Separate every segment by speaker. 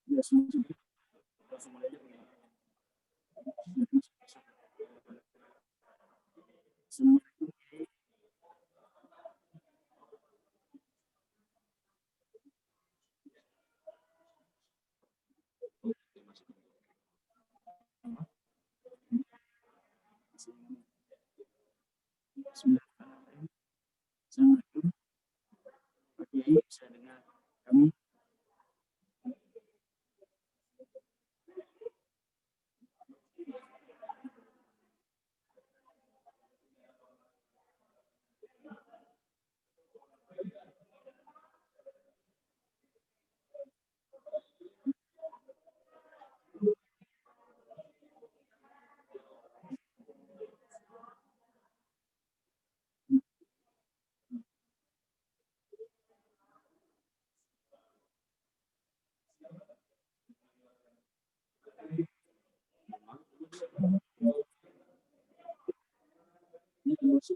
Speaker 1: Ya, langsung mulai aja. Assalamualaikum. Bismillahirrahmanirrahim. Assalamualaikum. Pak Kiai, bisa dengar kami? Ini termasuk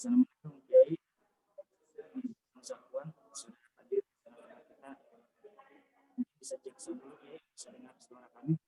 Speaker 1: Assalamualaikum Kiai. Mas Afwan sudah hadir di tengah-tengah kita. Bisa cek sound dulu Kiai, bisa dengar suara kami?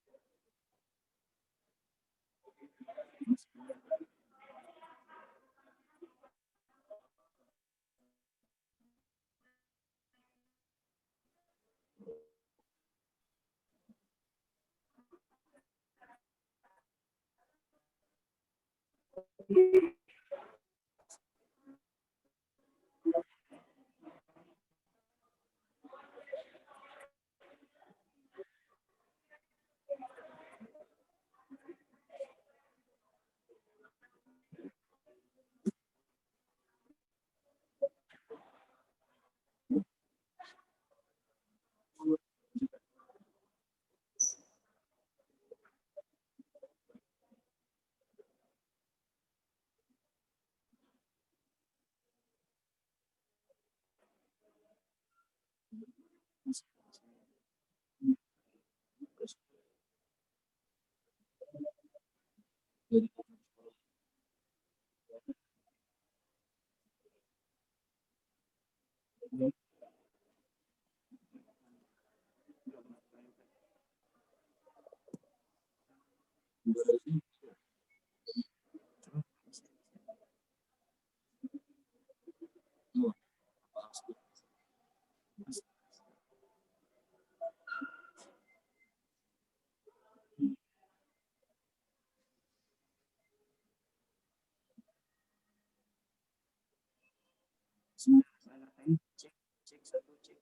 Speaker 1: Bismillahirrahmanirrahim. Cek, cek satu, cek.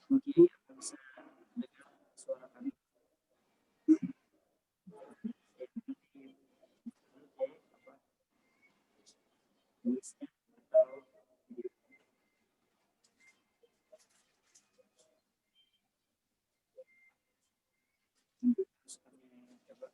Speaker 1: Pak Kiai, apa bisa dengar suara kami? Voice-nya atau video? Terus kami coba.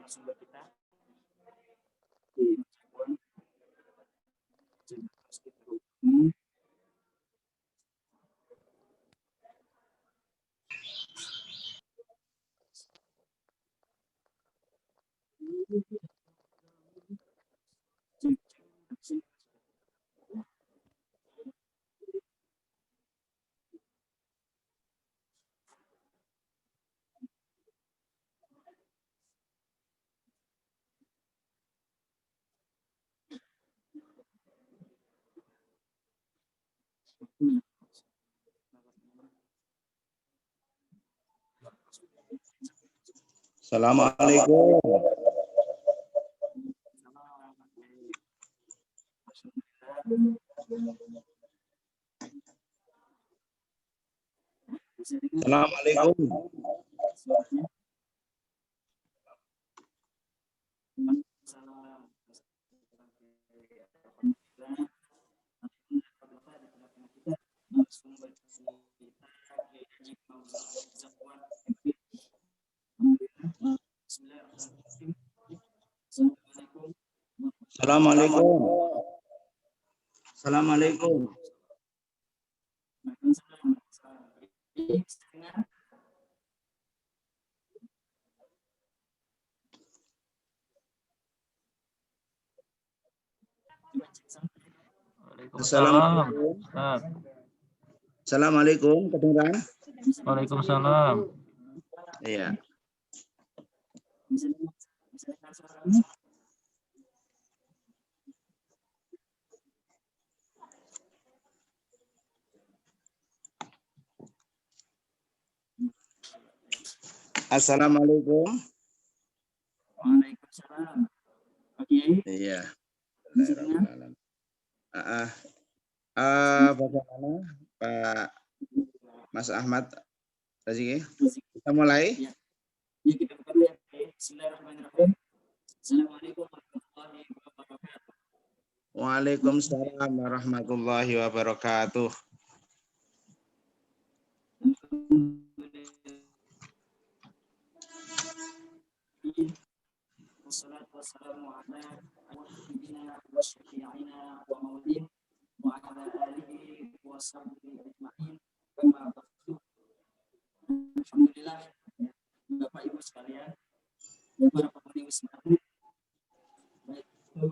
Speaker 1: narasumber kita di Cirebon. Jadi harus kita hubungi.
Speaker 2: Assalamualaikum. Assalamualaikum. Assalamualaikum. Assalamualaikum.
Speaker 3: Assalamualaikum.
Speaker 2: Assalamualaikum, kedengaran?
Speaker 3: Waalaikumsalam.
Speaker 2: Iya. Assalamualaikum.
Speaker 1: Waalaikumsalam. Oke.
Speaker 2: Iya. Bagaimana Pak Mas Ahmad Raziki? Kita mulai.
Speaker 1: Ya, kita buka dulu ya. Bismillahirrahmanirrahim. Assalamualaikum warahmatullahi wabarakatuh.
Speaker 2: Waalaikumsalam warahmatullahi wabarakatuh.
Speaker 1: Wassalatu wassalamu ala nabiyyina wa syafi'ina wa maulin wa ala alihi wa sahbihi ajma'in. Kama ba'du. Alhamdulillah, Bapak Ibu sekalian, para penghuni Wisma Atlet, baik itu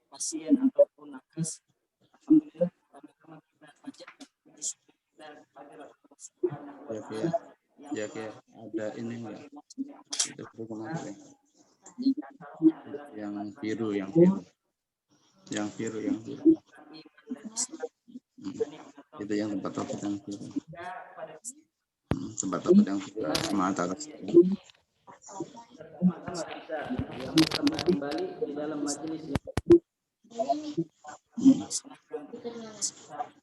Speaker 1: pasien ataupun nakes, alhamdulillah sama-sama kita panjatkan puji kita kepada Allah Subhanahu wa taala.
Speaker 2: Ya, ada ini enggak? Itu kemana? Yang biru. Itu yang tempat topik yang biru. Tempat topik yang biru. Mata atas.
Speaker 4: Kembali di dalam majelis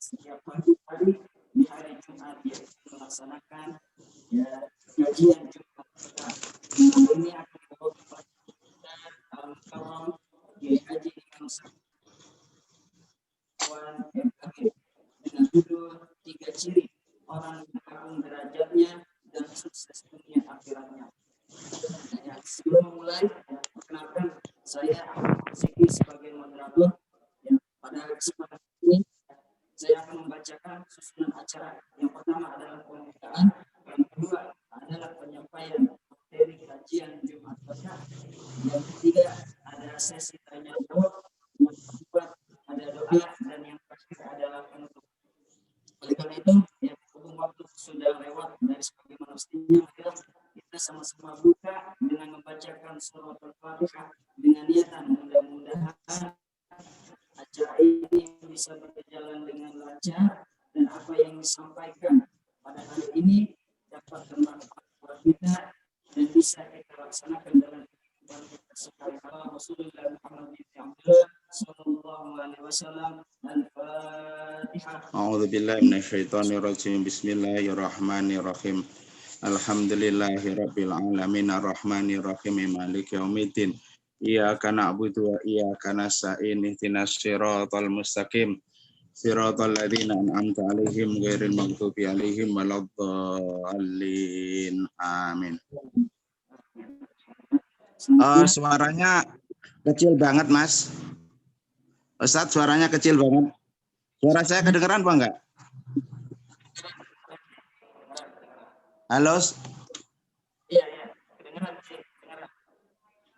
Speaker 1: setiap hari di hari Jumat yaitu melaksanakan kajian Jumat kita. Ini akan dibawa kawan Kiai Haji Imam Sawan dengan judul 3 ciri orang yang agung derajatnya dan sukses dunia akhiratnya. Ya, sebelum memulai, perkenalkan saya Siki sebagai moderator. Ya, pada kesempatan ini saya akan membacakan susunan acara. Yang pertama adalah pembukaan, yang kedua adalah penyampaian materi kajian Jumat Petang, yang ketiga ada sesi tanya jawab, yang keempat ada doa, dan yang terakhir adalah penutup. Oleh karena itu, ya, berhubung waktu sudah lewat dari sebagaimana mestinya, kita sama-sama buka dengan membacakan surah Al-Fatihah dengan niatan mudah-mudahan acara ini bisa berjalan dengan lancar dan apa yang disampaikan pada hari ini dapat bermanfaat buat kita dan bisa kita laksanakan dalam kehidupan kita sebagai Rasulullah Muhammad sallallahu alaihi wasallam. Al-Fatihah.
Speaker 2: A'udzubillahi minasyaitonirrajim. Bismillahirrahmanirrahim. Alhamdulillahirabbil alamin arrahmanirrahim maliki yaumiddin. Iyyaka na'budu wa iyyaka nasta'in ihdinas siratal mustaqim. Siratal ladzina an'amta 'alaihim ghairil maghdubi 'alaihim waladdallin. Amin. Suaranya kecil banget, Mas. Ustadz, suaranya kecil banget. Suara saya kedengeran apa enggak? Halo?
Speaker 1: Iya, iya. Kedengeran sih, kedengeran.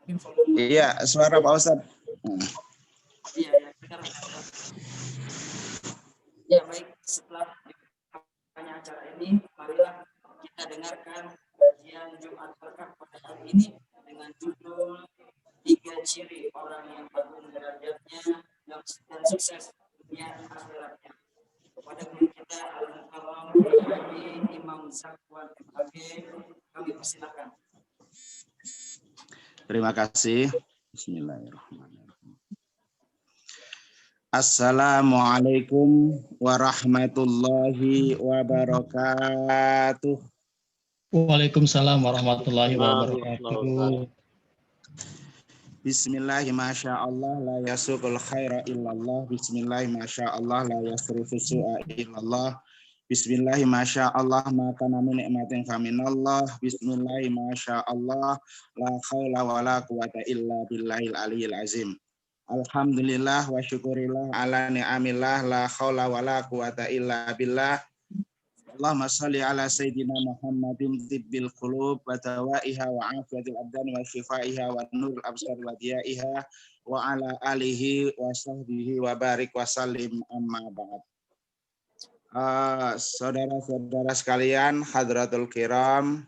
Speaker 1: Mungkin volume.
Speaker 2: Iya, suara Pak Ustadz.
Speaker 1: Iya, iya, kedengeran. Ya, baik. Setelah dibukanya acara ini, marilah kita dengarkan kajian Jumat Berkah pada hari ini dengan judul 3 ciri orang yang agung derajatnya dan sukses dunia dan akhiratnya. Kepada guru kita Al-Mukarram Imam Zakwan MAG, kami persilakan.
Speaker 2: Terima kasih. Bismillahirrahmanirrahim. Assalamualaikum warahmatullahi wabarakatuh.
Speaker 4: Waalaikumsalam warahmatullahi wabarakatuh.
Speaker 2: Bismillahi masyaallah la yasuqul khaira illallah. Bismillahi masyaallah la yasrifu su'a illallah. Bismillahi masyaallah ma kana min nikmatin faminallah. Bismillahi masyaallah la haula wala quwata illa billahil aliyil azim. Alhamdulillah wa syukurillah ala ni'amillah la haula wala quwata illa billah. Allahumma shalli ala sayyidina Muhammadin tibbil qulub wa dawaiha wa afiyatil abdan wa shifaiha wa nurul absar wa diyaiha wa ala alihi wa sahbihi wa barik wa sallim amma ba'd. Saudara-saudara sekalian, hadratul kiram,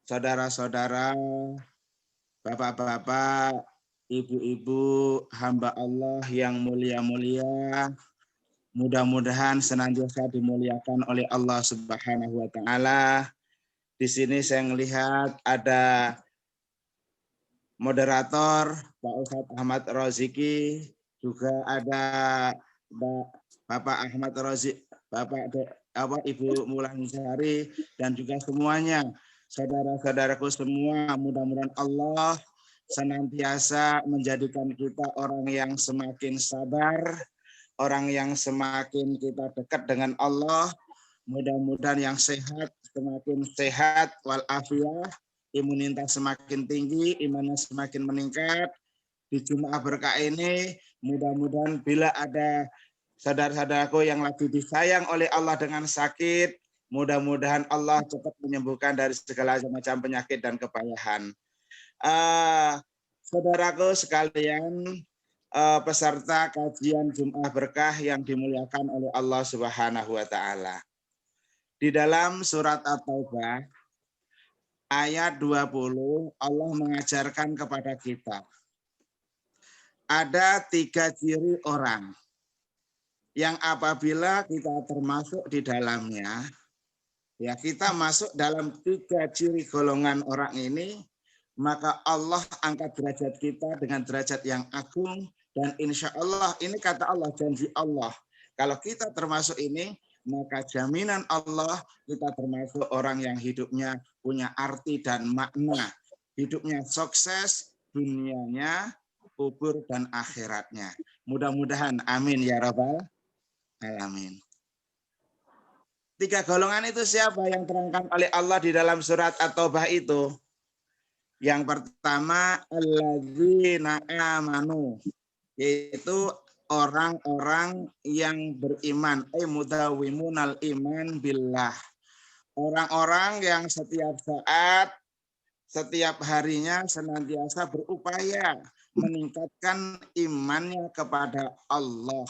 Speaker 2: saudara-saudara, bapak-bapak, ibu-ibu, hamba Allah yang mulia-mulia, mudah-mudahan senantiasa dimuliakan oleh Allah Subhanahu wa taala. Di sini saya melihat ada moderator Pak Ustadz Ahmad Roziki, juga ada Bapak Ahmad Roziki, Ibu Mulansari, dan juga semuanya saudara-saudaraku semua. Mudah-mudahan Allah senantiasa menjadikan kita orang yang semakin sabar, orang yang semakin kita dekat dengan Allah, mudah-mudahan yang sehat semakin sehat walafiat, imunitas semakin tinggi, imannya semakin meningkat. Di Jumat Berkah ini mudah-mudahan bila ada saudara-saudaraku yang lagi disayang oleh Allah dengan sakit, mudah-mudahan Allah cepat menyembuhkan dari segala macam penyakit dan kepayahan. Saudaraku sekalian, peserta kajian Jumat Berkah yang dimuliakan oleh Allah Subhanahu wa taala. Di dalam surat At-Taubah ayat 20 Allah mengajarkan kepada kita ada 3 ciri orang yang apabila kita termasuk di dalamnya, ya kita masuk dalam 3 ciri golongan orang ini, maka Allah angkat derajat kita dengan derajat yang agung. Dan insya Allah, ini kata Allah, janji Allah. Kalau kita termasuk ini, maka jaminan Allah kita termasuk orang yang hidupnya punya arti dan makna. Hidupnya sukses, dunianya, kubur, dan akhiratnya. Mudah-mudahan, amin ya rabbal alamin. 3 golongan itu siapa yang terangkan oleh Allah di dalam surat At-Taubah itu? Yang pertama, alladzina amanu, yaitu orang-orang yang beriman, mudawimunal iman billah. Orang-orang yang setiap saat, setiap harinya senantiasa berupaya meningkatkan imannya kepada Allah.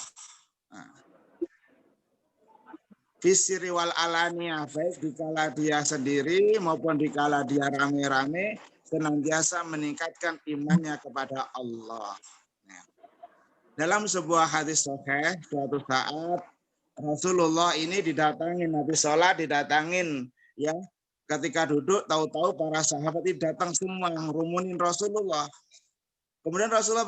Speaker 2: Fisiri wal alania, baik dikala dia sendiri maupun dikala dia rame-rame, senantiasa meningkatkan imannya kepada Allah. Dalam sebuah hadis sahih, suatu saat Rasulullah ini didatangin, Nabi sholat didatangin, ya ketika duduk tahu-tahu para sahabat itu datang semua ngerumunin Rasulullah. Kemudian Rasulullah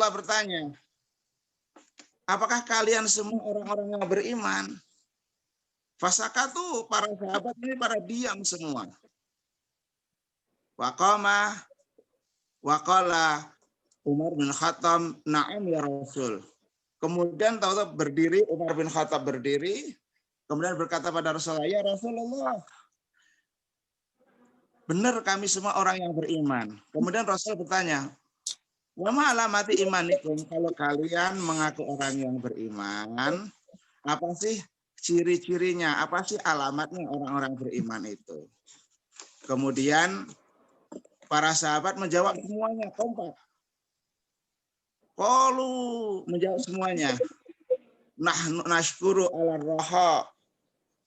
Speaker 2: bertanya, apakah kalian semua orang-orang yang beriman? Fasakatu, para sahabat ini pada diam semua. Waqala Umar bin Khattab, na'am ya Rasul. Kemudian tahu-tahu berdiri, Umar bin Khattab berdiri. Kemudian berkata pada Rasulullah, ya Rasulullah, benar kami semua orang yang beriman. Kemudian Rasul bertanya, wa ma alamati imanikum, kalau kalian mengaku orang yang beriman, apa sih ciri-cirinya, apa sih alamatnya orang-orang beriman itu? Kemudian para sahabat menjawab semuanya, kompak. Qalu, menjawab semuanya. Nahnu nashkuru ala raha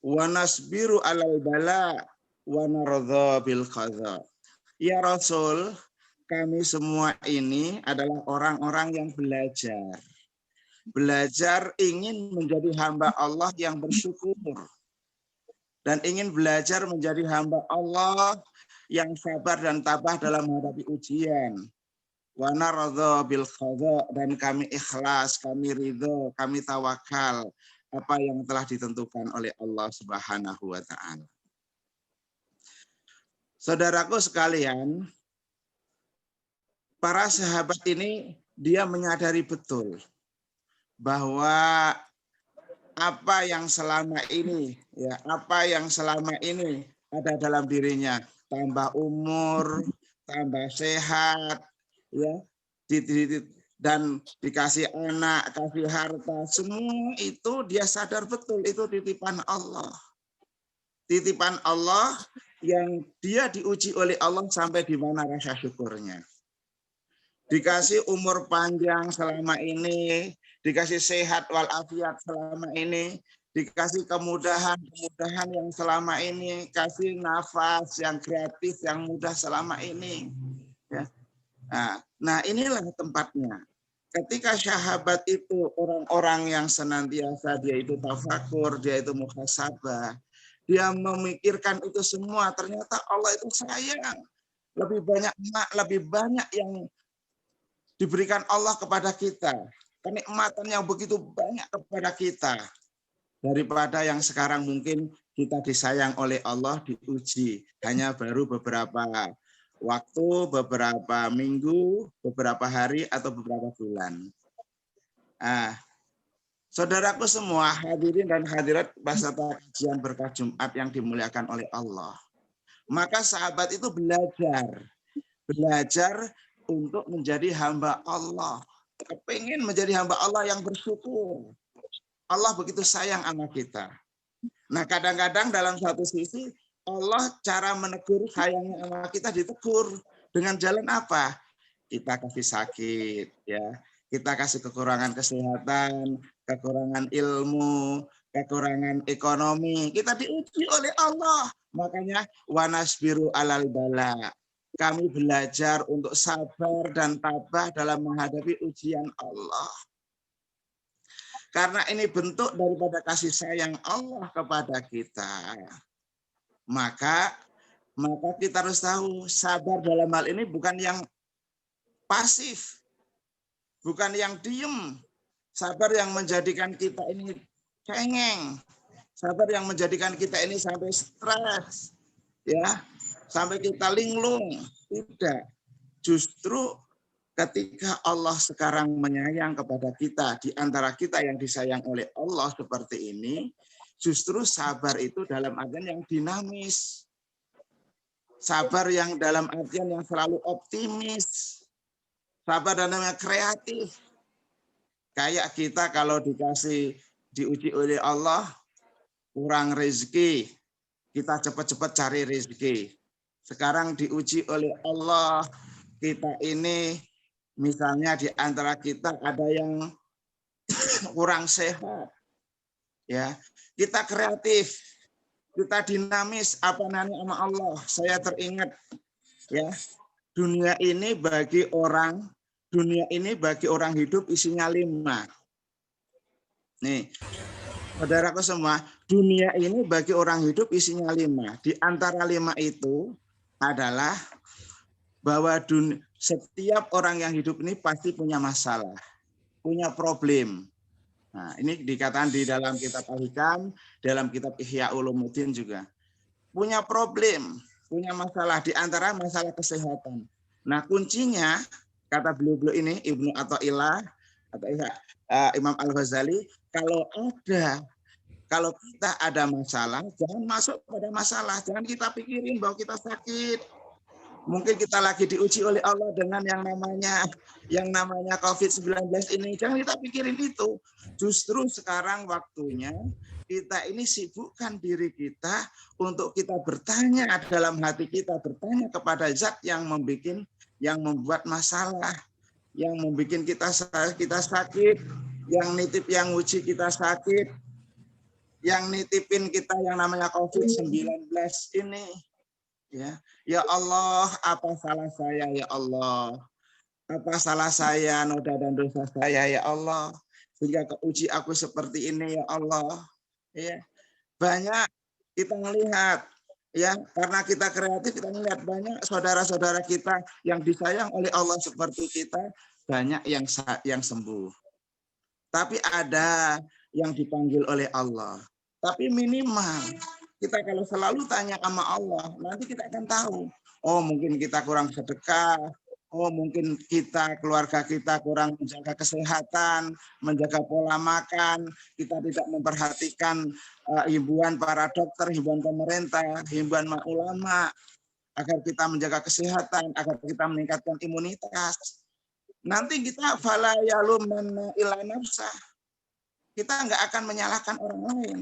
Speaker 2: wa nasbiru alal bala wa naradha bil qadha. Ya Rasul, kami semua ini adalah orang-orang yang belajar. Belajar ingin menjadi hamba Allah yang bersyukur. Dan ingin belajar menjadi hamba Allah yang sabar dan tabah dalam menghadapi ujian. Wa naradha bil qadha, dan kami ikhlas, kami ridho, kami tawakal apa yang telah ditentukan oleh Allah Subhanahu wa taala. Saudaraku sekalian, para sahabat ini dia menyadari betul bahwa apa yang selama ini ada dalam dirinya, tambah umur, tambah sehat, ya, dan dikasih anak, kasih harta, semua itu dia sadar betul itu titipan Allah. Titipan Allah yang dia diuji oleh Allah sampai di mana rasa syukurnya. Dikasih umur panjang selama ini, dikasih sehat walafiat selama ini, dikasih kemudahan yang selama ini, kasih nafas yang kreatif yang mudah selama ini. Ya. Nah, inilah tempatnya. Ketika sahabat itu orang-orang yang senantiasa dia itu tafakur, dia itu muhasabah, dia memikirkan itu semua. Ternyata Allah itu sayang. Lebih banyak yang diberikan Allah kepada kita. Kenikmatan yang begitu banyak kepada kita. Daripada yang sekarang mungkin kita disayang oleh Allah, diuji. Hanya baru beberapa waktu, beberapa minggu, beberapa hari, atau beberapa bulan. Saudaraku semua, hadirin dan hadirat peserta kajian berkah Jumat yang dimuliakan oleh Allah. Maka sahabat itu belajar untuk menjadi hamba Allah. Kepingin menjadi hamba Allah yang bersyukur. Allah begitu sayang sama kita. Nah, kadang-kadang dalam satu sisi Allah cara menegur sayangnya sama kita ditegur dengan jalan apa? Kita kasih sakit, ya. Kita kasih kekurangan kesehatan, kekurangan ilmu, kekurangan ekonomi. Kita diuji oleh Allah. Makanya wanasbiru alal bala. Kami belajar untuk sabar dan tabah dalam menghadapi ujian Allah. Karena ini bentuk daripada kasih sayang Allah kepada kita. Maka kita harus tahu sabar dalam hal ini bukan yang pasif, bukan yang diem. Sabar yang menjadikan kita ini cengeng, sabar yang menjadikan kita ini sampai stres, ya, sampai kita linglung. Tidak, justru ketika Allah sekarang menyayang kepada kita, di antara kita yang disayang oleh Allah seperti ini, justru sabar itu dalam artian yang dinamis. Sabar yang dalam artian yang selalu optimis. Sabar dalam yang kreatif. Kayak kita kalau diuji oleh Allah, kurang rezeki, kita cepat-cepat cari rezeki. Sekarang diuji oleh Allah, kita ini misalnya di antara kita ada yang kurang sehat. Ya, kita kreatif, kita dinamis, apa namanya sama Allah. Saya teringat, ya, dunia ini bagi orang hidup isinya 5. Nih, saudaraku semua, dunia ini bagi orang hidup isinya 5. Di antara 5 itu adalah bahwa setiap orang yang hidup ini pasti punya masalah, punya problem. Nah, ini dikatakan di dalam kitab Al-Hikam, dalam kitab Ihya Ulumuddin juga. Punya problem, punya masalah, di antara masalah kesehatan. Nah, kuncinya, kata beliau ini, Ibnu Athaillah, atau Imam Al-Ghazali, kalau ada Kalau kita ada masalah, jangan masuk pada masalah. Jangan kita pikirin bahwa kita sakit. Mungkin kita lagi diuji oleh Allah dengan yang namanya COVID-19 ini. Jangan kita pikirin itu. Justru sekarang waktunya kita ini sibukkan diri kita untuk kita bertanya dalam hati kita, bertanya kepada Zat yang membuat masalah, yang membuat kita sakit, yang nitip, yang uji kita sakit, yang nitipin kita yang namanya COVID-19 ini. Ya Allah, apa salah saya ya Allah? Apa salah saya, noda dan dosa saya ya Allah? Sehingga keuji aku seperti ini ya Allah. Ya, banyak kita melihat, ya, karena kita kreatif, kita melihat banyak saudara-saudara kita yang disayang oleh Allah seperti kita, banyak yang sembuh. Tapi ada yang dipanggil oleh Allah. Tapi minimal kita kalau selalu tanya sama Allah, nanti kita akan tahu. Oh, mungkin kita kurang sedekah. Oh, mungkin keluarga kita kurang menjaga kesehatan, menjaga pola makan. Kita tidak memperhatikan himbauan para dokter, himbauan pemerintah, himbauan ulama, agar kita menjaga kesehatan, agar kita meningkatkan imunitas. Nanti kita fala yalumanna illa nafsah. Kita nggak akan menyalahkan orang lain.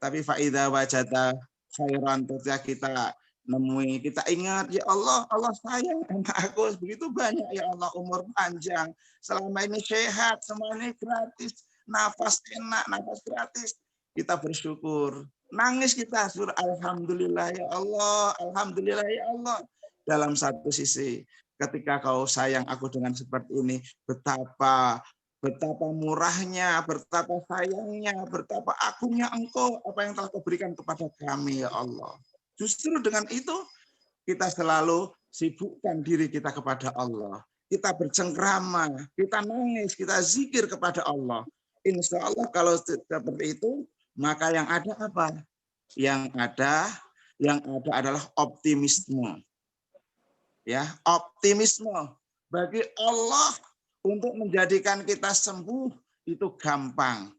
Speaker 2: Tapi faida wajada khairan, kita nemui, kita ingat, ya Allah, Allah sayang sama aku begitu banyak, ya Allah, umur panjang, selama ini sehat, semuanya gratis, nafas enak, nafas gratis, kita bersyukur, nangis kita, alhamdulillah ya Allah, alhamdulillah ya Allah. Dalam satu sisi, ketika kau sayang aku dengan seperti ini, betapa murahnya, betapa sayangnya, betapa agungnya Engkau, apa yang telah Kau berikan kepada kami, ya Allah. Justru dengan itu, kita selalu sibukkan diri kita kepada Allah. Kita bercengkrama, kita nangis, kita zikir kepada Allah. Insya Allah kalau seperti itu, maka yang ada apa? Yang ada adalah optimisme. Ya, optimisme. Bagi Allah, untuk menjadikan kita sembuh itu gampang.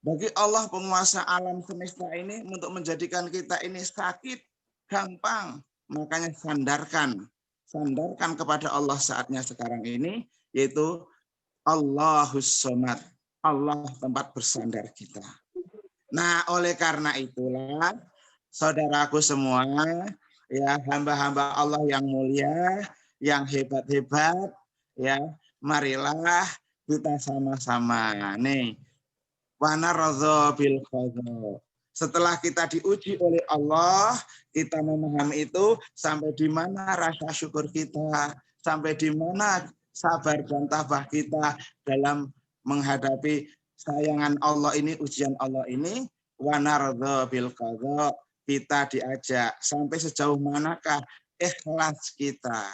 Speaker 2: Bagi Allah penguasa alam semesta ini untuk menjadikan kita ini sakit gampang. Makanya sandarkan kepada Allah saatnya sekarang ini, yaitu Allahus Somad. Allah tempat bersandar kita. Nah, oleh karena itulah saudaraku semua, ya, hamba-hamba Allah yang mulia, yang hebat-hebat, ya, marilah kita sama-sama nih wanaradza bil qadha. Setelah kita diuji oleh Allah, kita memahami itu, sampai di mana rasa syukur kita, sampai di mana sabar dan tabah kita dalam menghadapi sayangan Allah ini, ujian Allah ini. Wanaradza bil qadha, kita diajak sampai sejauh manakah ikhlas kita,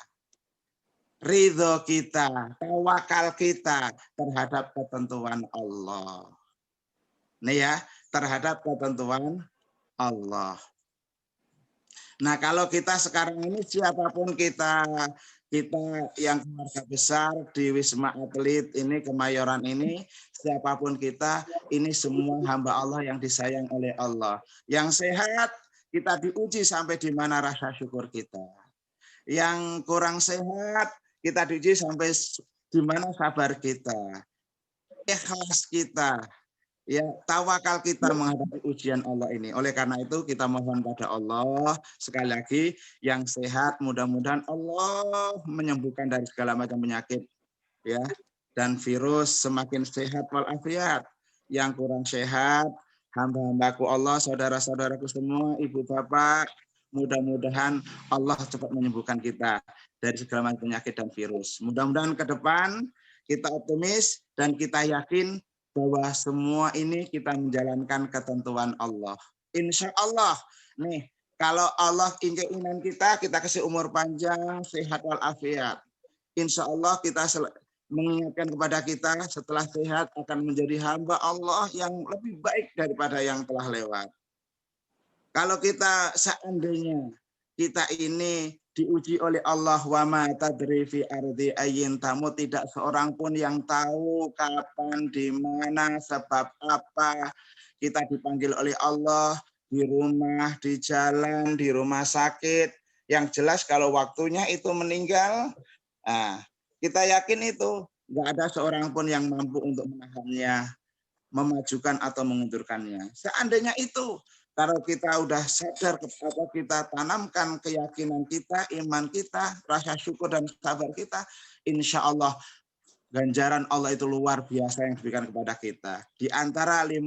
Speaker 2: ridho kita, tawakal kita terhadap ketentuan Allah. Nih ya, terhadap ketentuan Allah. Nah, kalau kita sekarang ini siapapun kita yang keluarga besar di Wisma Atlet ini, Kemayoran ini, siapapun kita, ini semua hamba Allah yang disayang oleh Allah. Yang sehat, kita diuji sampai di mana rasa syukur kita. Yang kurang sehat, kita diuji sampai di mana sabar kita, ikhlas kita, ya, tawakal kita menghadapi ujian Allah ini. Oleh karena itu kita mohon pada Allah sekali lagi, yang sehat mudah-mudahan Allah menyembuhkan dari segala macam penyakit, ya, dan virus semakin sehat walafiat. Yang kurang sehat, hamba-hambaku Allah, saudara-saudaraku semua, ibu bapak, mudah-mudahan Allah cepat menyembuhkan kita dari segala macam penyakit dan virus. Mudah-mudahan ke depan kita optimis dan kita yakin bahwa semua ini kita menjalankan ketentuan Allah. Insya Allah, nih, kalau Allah keinginan kita kasih umur panjang, sehat walafiat. Insya Allah kita mengingatkan kepada kita setelah sehat akan menjadi hamba Allah yang lebih baik daripada yang telah lewat. Kalau kita seandainya kita ini diuji oleh Allah. Wa ma tadri fi ardi ayyin tamut, tidak seorang pun yang tahu kapan, di mana, sebab apa kita dipanggil oleh Allah, di rumah, di jalan, di rumah sakit. Yang jelas kalau waktunya itu meninggal, nah, kita yakin itu nggak ada seorang pun yang mampu untuk menahannya, memajukan atau mengundurkannya. Seandainya itu, kalau kita udah sadar, atau kita tanamkan keyakinan kita, iman kita, rasa syukur dan sabar kita, insya Allah ganjaran Allah itu luar biasa yang diberikan kepada kita. Di antara 5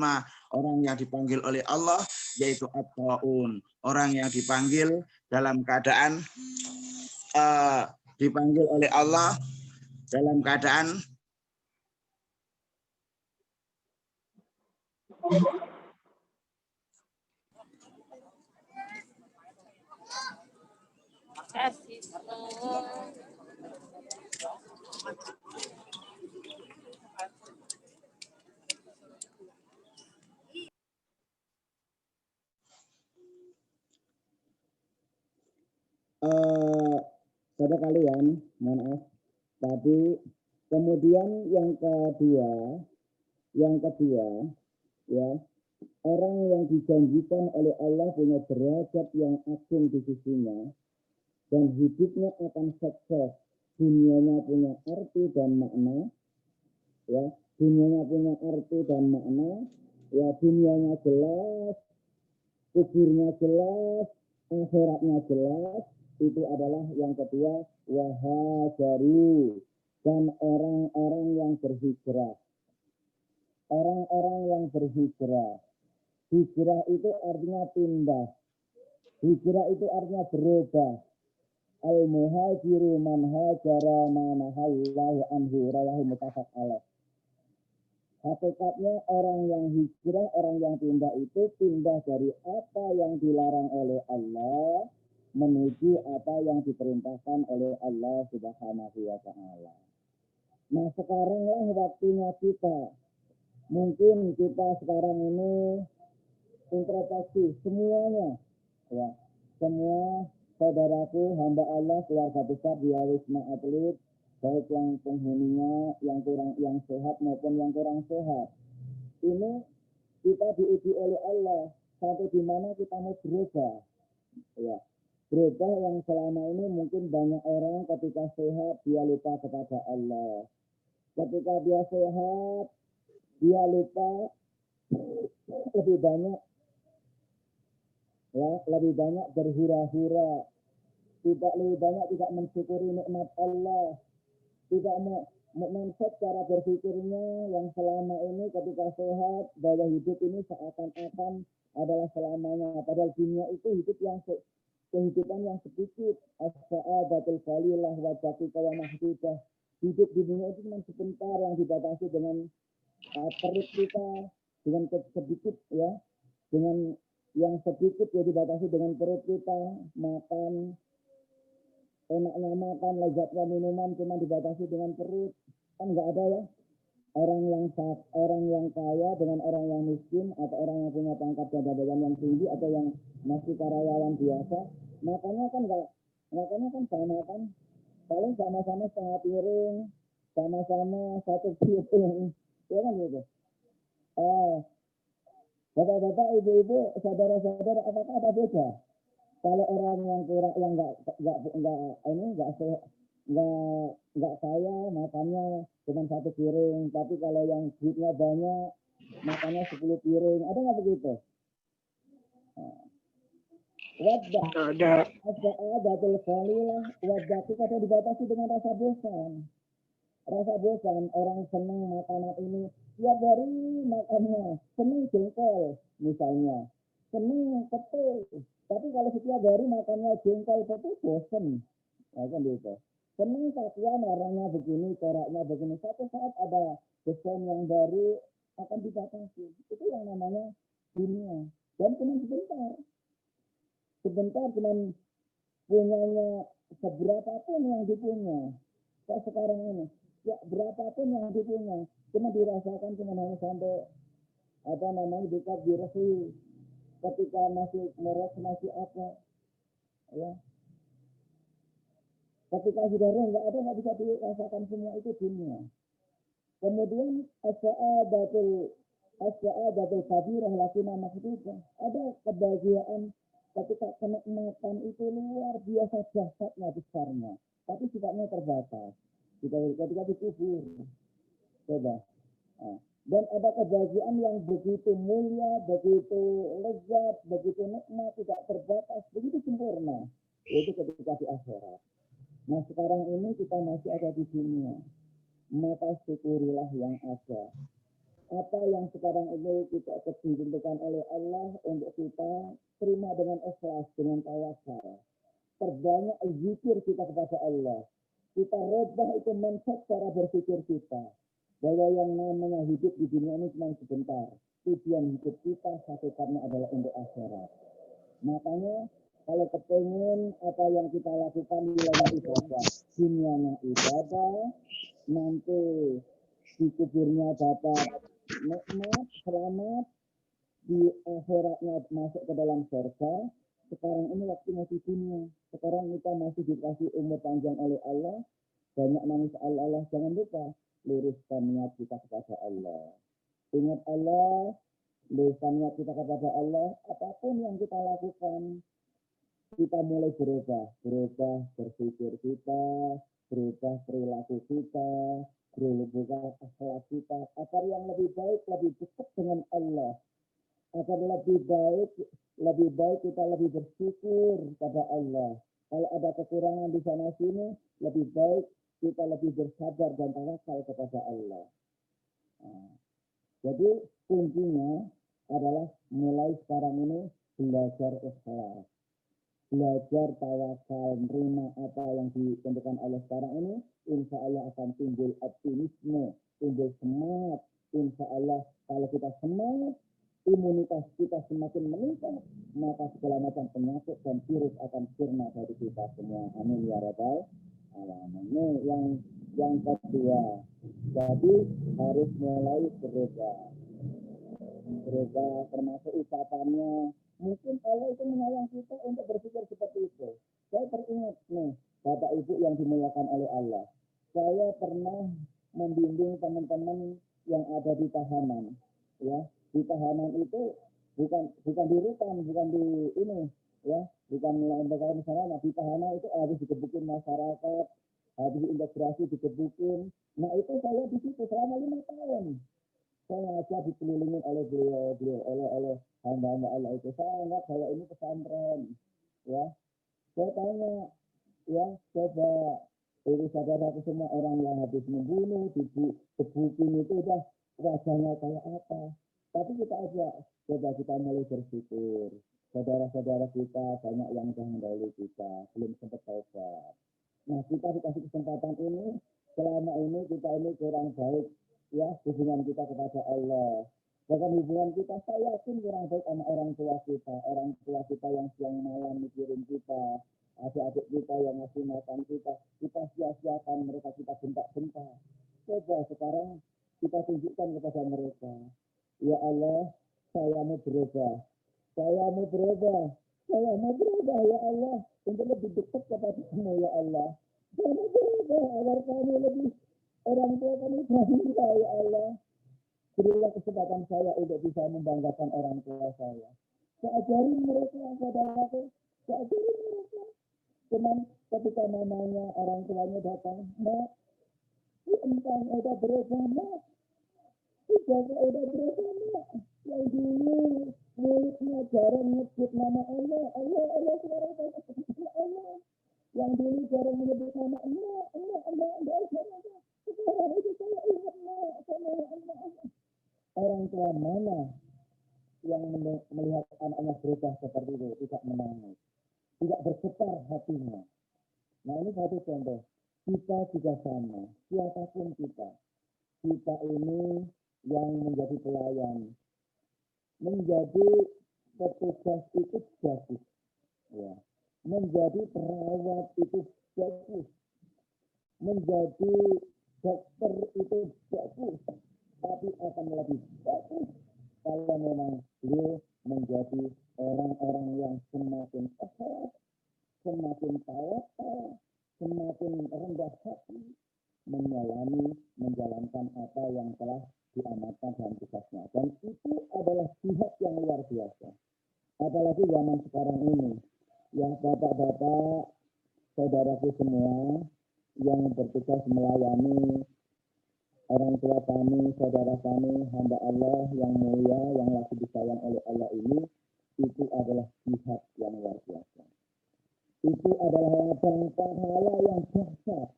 Speaker 2: orang yang dipanggil oleh Allah, yaitu at-ta'un, orang yang dipanggil dalam keadaan dipanggil oleh Allah dalam keadaan pada kalian, maaf. Tapi kemudian yang kedua ya, orang yang dijanjikan oleh Allah punya derajat yang agung di sisinya dan hidupnya akan sukses, dunianya punya arti dan makna, ya, dunianya punya arti dan makna, ya, dunianya jelas, kuburnya jelas, akhiratnya jelas. Itu adalah yang kedua, wahajaru, dan orang-orang yang berhijrah. Orang-orang yang berhijrah. Hijrah itu artinya pindah. Hijrah itu artinya berubah. Al-muhajiru man hajara ma nahallahu anhu, rawahu muttafaq alaih. Hakikatnya orang yang hijrah, orang yang pindah itu pindah dari apa yang dilarang oleh Allah menuju apa yang diperintahkan oleh Allah Subhanahu wa taala. Nah, sekaranglah waktunya kita. Mungkin kita sekarang ini introspeksi semuanya, ya. Semua saudaraku, hamba Allah, keluarga besar di Wisma Atlet, baik yang penghuninya, yang sehat maupun yang kurang sehat. Ini kita diuji oleh Allah sampai di mana kita mau berubah, ya. Berubah yang selama ini mungkin banyak orang ketika sehat dia lupa kepada Allah. Ketika dia sehat dia lupa lebih banyak berhura-hura, lebih banyak tidak mensyukuri nikmat Allah, tidak mindset cara berpikirnya yang selama ini ketika sehat bahwa hidup ini seakan-akan adalah selamanya, padahal dunia itu kehidupan yang sedikit. As-sa'adatul qalilah wa daqiqah wa mahdudah. Hidup di dunia itu cuma sebentar, yang dibatasi dengan perut kita, dengan sedikit, ya, dengan yang sedikit ya dibatasi dengan perut kita, makan, enaknya makan, lezatnya minuman cuma dibatasi dengan perut. Kan nggak ada ya orang yang kaya dengan orang yang miskin, atau orang yang punya pangkat jabatan yang tinggi atau yang masih karyawan biasa. Makanya kan sama kan, paling sama-sama setengah piring, sama-sama satu piring, ya kan gitu. Bapak-bapak, ibu-ibu, saudara-saudara, apakah ada beda? Kalau orang yang kurang, yang nggak kaya, makannya cuma satu piring, tapi kalau yang duitnya banyak, makannya 10 piring, ada nggak begitu? Ada khalilah, wadati kata dibatasi dengan rasa bosan. Rasa bosan, orang senang makanan ini, tiap hari makannya, senang jengkol misalnya, senang petai, tapi kalau setiap hari makannya jengkol petai bosan, ya kan gitu. Senang takian warnanya begini, coraknya begini, satu saat ada desain yang baru akan dibatasi. Itu yang namanya dunia, dan cuma sebentar cuma punyanya seberapa pun yang dipunya. Kayak sekarang ini, ya berapapun yang dipunya, cuma dirasakan cuma hanya sampai dekat di resi, ketika masih meres masih apa, ya.
Speaker 5: Ketika sudah roh nggak ada, nggak bisa dirasakan semua itu dunia. Kemudian as-sa'adatul kabirah lakina maksudnya ada kebahagiaan ketika kenikmatan itu luar biasa dahsyatnya besarnya, tapi sifatnya terbatas. Ketika dikubur, coba. Nah, dan ada kebahagiaan yang begitu mulia, begitu lezat, begitu nikmat, tidak terbatas, begitu sempurna. Itu ketika di akhirat. Nah sekarang ini kita masih ada di dunia. Maka syukurilah yang ada. Apa yang sekarang ini kita ditentukan oleh Allah untuk kita terima dengan ikhlas, dengan tawakal. Terbanyak zikir kita kepada Allah. Kita rubah itu mindset cara berpikir kita. Bahwa yang namanya hidup di dunia ini cuma sebentar. Tujuan hidup kita hakikatnya adalah untuk akhirat. Makanya kalau kepengen apa yang kita lakukan di dalam ibadah, dunianya ibadah, nanti di kuburnya dapat nikmat, selamat, di akhiratnya masuk ke dalam surga. Sekarang ini waktunya di dunia. Sekarang kita masih dikasih umur panjang oleh Allah. Banyak manusia Allah. Jangan lupa luruskan niat kita kepada Allah. Ingat Allah, luruskan niat kita kepada Allah. Apapun yang kita lakukan, kita mulai berubah berpikir kita, berubah perilaku kita, berubah akhlak kita, agar yang lebih baik, lebih dekat dengan Allah, agar lebih baik kita lebih bersyukur kepada Allah. Kalau ada kekurangan di sana sini, lebih baik kita lebih bersabar dan tawakal kepada Allah. Nah, jadi kuncinya adalah mulai sekarang ini belajar ikhlas. Belajar tawakal, menerima apa yang ditentukan Allah sekarang ini, insya Allah akan timbul optimisme, timbul semangat. Insya Allah kalau kita semangat, imunitas kita semakin meningkat, maka segala macam penyakit dan virus akan sirna dari kita semua. Amin ya rabbal alamin. Ini yang kedua. Jadi harus mulai berubah termasuk ucapannya. Mungkin Allah itu menyayang kita untuk berpikir seperti itu. Saya teringat nih, Bapak Ibu yang dimuliakan oleh Allah. Saya pernah membimbing teman-teman yang ada di tahanan. Ya, di tahanan itu bukan di rutan, bukan di ini, ya, bukan lembaga misalnya. Di tahanan itu habis digebukin masyarakat, habis integrasi digebukin. Nah itu saya di situ selama 5 tahun. Saya ngajak dikelilingin oleh beliau oleh hamba-hamba Allah itu. Saya anggap bahwa ini pesantren, ya. Saya tanya, ya, coba itu saudara semua orang yang habis membunuh, digebukin itu udah wajahnya kayak apa. Tapi kita aja coba kita mulai bersyukur. Saudara-saudara kita banyak yang mendahului kita, belum sempat taubat. Nah kita dikasih kesempatan ini, selama ini kita ini kurang baik, ya, hubungan kita kepada Allah. Bahkan hubungan kita, saya yakin kurang baik sama orang tua kita yang siang malam mikirin kita, adik-adik kita yang ngasih makan kita sia-siakan mereka, kita bentak-bentak. Coba sekarang kita tunjukkan kepada mereka, ya Allah, saya mau berubah ya Allah, untuk lebih dekat kepada-Mu ya Allah. Saya mau berubah agar kami lebih orang tua kami bangga ya Allah. Berilah kesempatan saya untuk bisa membanggakan orang tua saya. Saya ajarin mereka, saudaraku. Saya ajarin mereka. Cuman ketika namanya orang tuanya datang, Mak, entah udah berubah, Mak. Udah berubah, Mak. Yang dulu mulutnya jarang nyebut nama Allah. Allah sekarang saya nyebut Allah. Yang dulu jarang menyebut nama Allah. Sekarang itu saya ingat sama Allah. Orang tua mana yang melihat anak-anak berubah seperti itu, tidak menangis, tidak bergetar hatinya. Nah ini satu contoh. Kita juga sama, siapapun kita ini yang menjadi pelayan, menjadi petugas itu bagus, ya. Menjadi perawat itu bagus, menjadi dokter itu bagus, tapi akan lebih bagus kalau memang beliau menjadi orang-orang yang semakin ikhlas, semakin tawakal, semakin biasa. Apalagi zaman sekarang ini, ya bapak-bapak, saudaraku semua yang bertugas melayani orang tua kami, saudara kami, hamba Allah yang mulia, yang lagi disayang oleh Allah ini, itu adalah jihad yang luar biasa. Itu adalah ladang pahala yang dahsyat,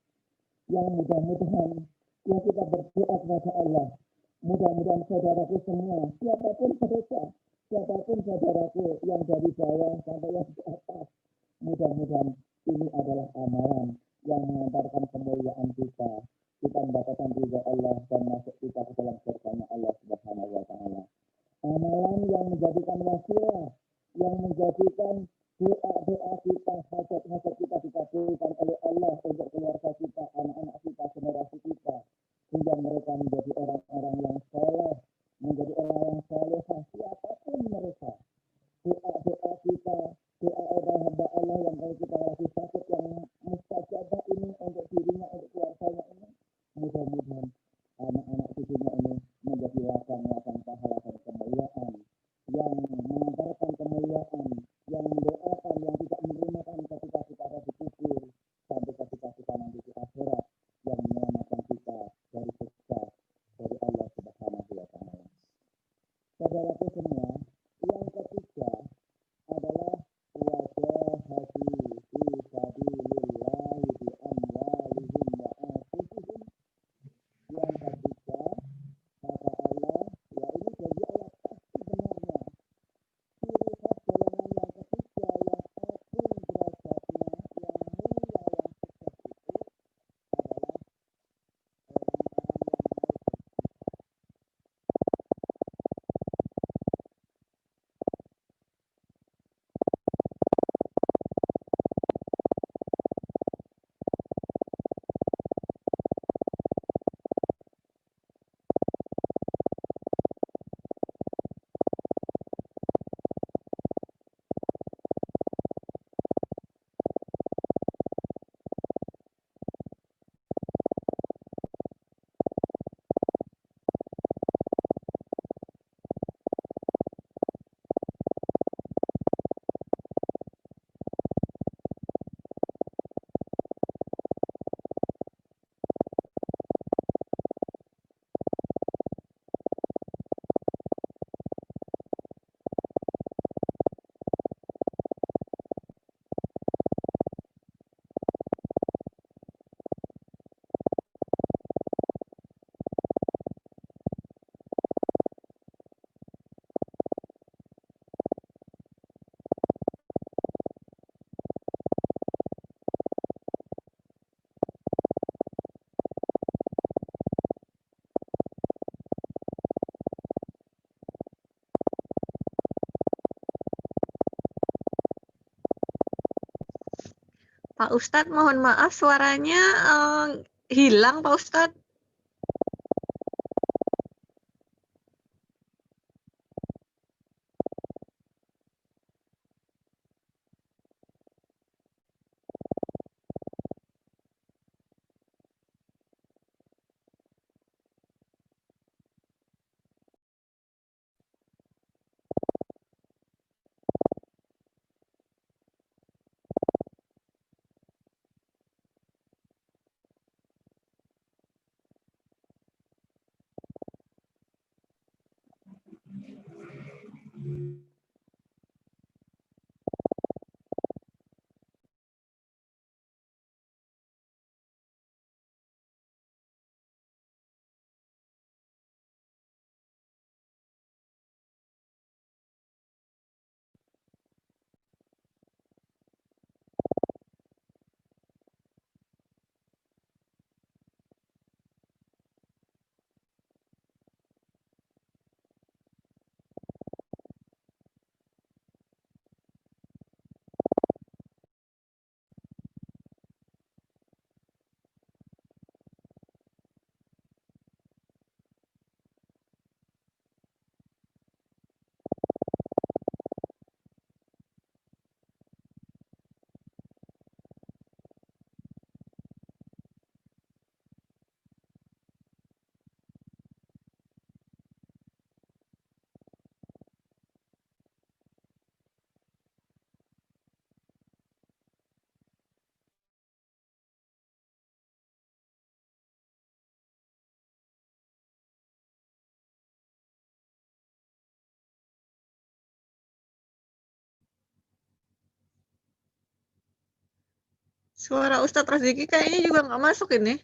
Speaker 5: yang mudah-mudahan ya kita berdoa kepada Allah. Mudah-mudahan saudaraku semua, siapapun saudaraku yang dari bawah sampai yang di atas, mudah-mudahan ini adalah amalan yang mengantarkan kemuliaan kita. Kita mendapatkan ridha Allah dan masuk kita ke dalam surganya Allah Subhanahu wa taala. Amalan yang menjadikan wasilah, yang menjadikan doa-doa kita, hajat-hajat kita dikabulkan oleh Allah untuk keluarga kita, anak-anak kita, generasi kita, sehingga mereka menjadi orang-orang yang soleh, menjadi orang yang solehah, siapapun mereka. Doa-doa kita, doa orang hamba Allah yang kalau kita lagi sakit yang mustajabah ini untuk dirinya, untuk keluarganya ini, mudah-mudahan anak-anak cucunya ini menjadi ladang-ladang pahala dan kemuliaan yang mengantarkan kemuliaan, yang mendoakan, yang tidak menerima ketika kita ada di kubur, sampai ketika kita nanti di akhirat, yang menyelamatkan kita dari siksa dari Allah Subhanahu wa taala. Saudaraku semua, yang ketiga adalah wajahati fi sabilillah bi amwalihim wa anfusihim. Yang ketiga kata Allah, ya ini jadi ayat pasti benarnya. Ciri khas golongan yang ketiga yang agung derajatnya, yang mulia, yang sukses itu adalah orang-orang yang
Speaker 6: Pak Ustadz, mohon maaf suaranya hilang Pak Ustadz. Suara Ustadz Roziki kayaknya juga nggak masuk ini.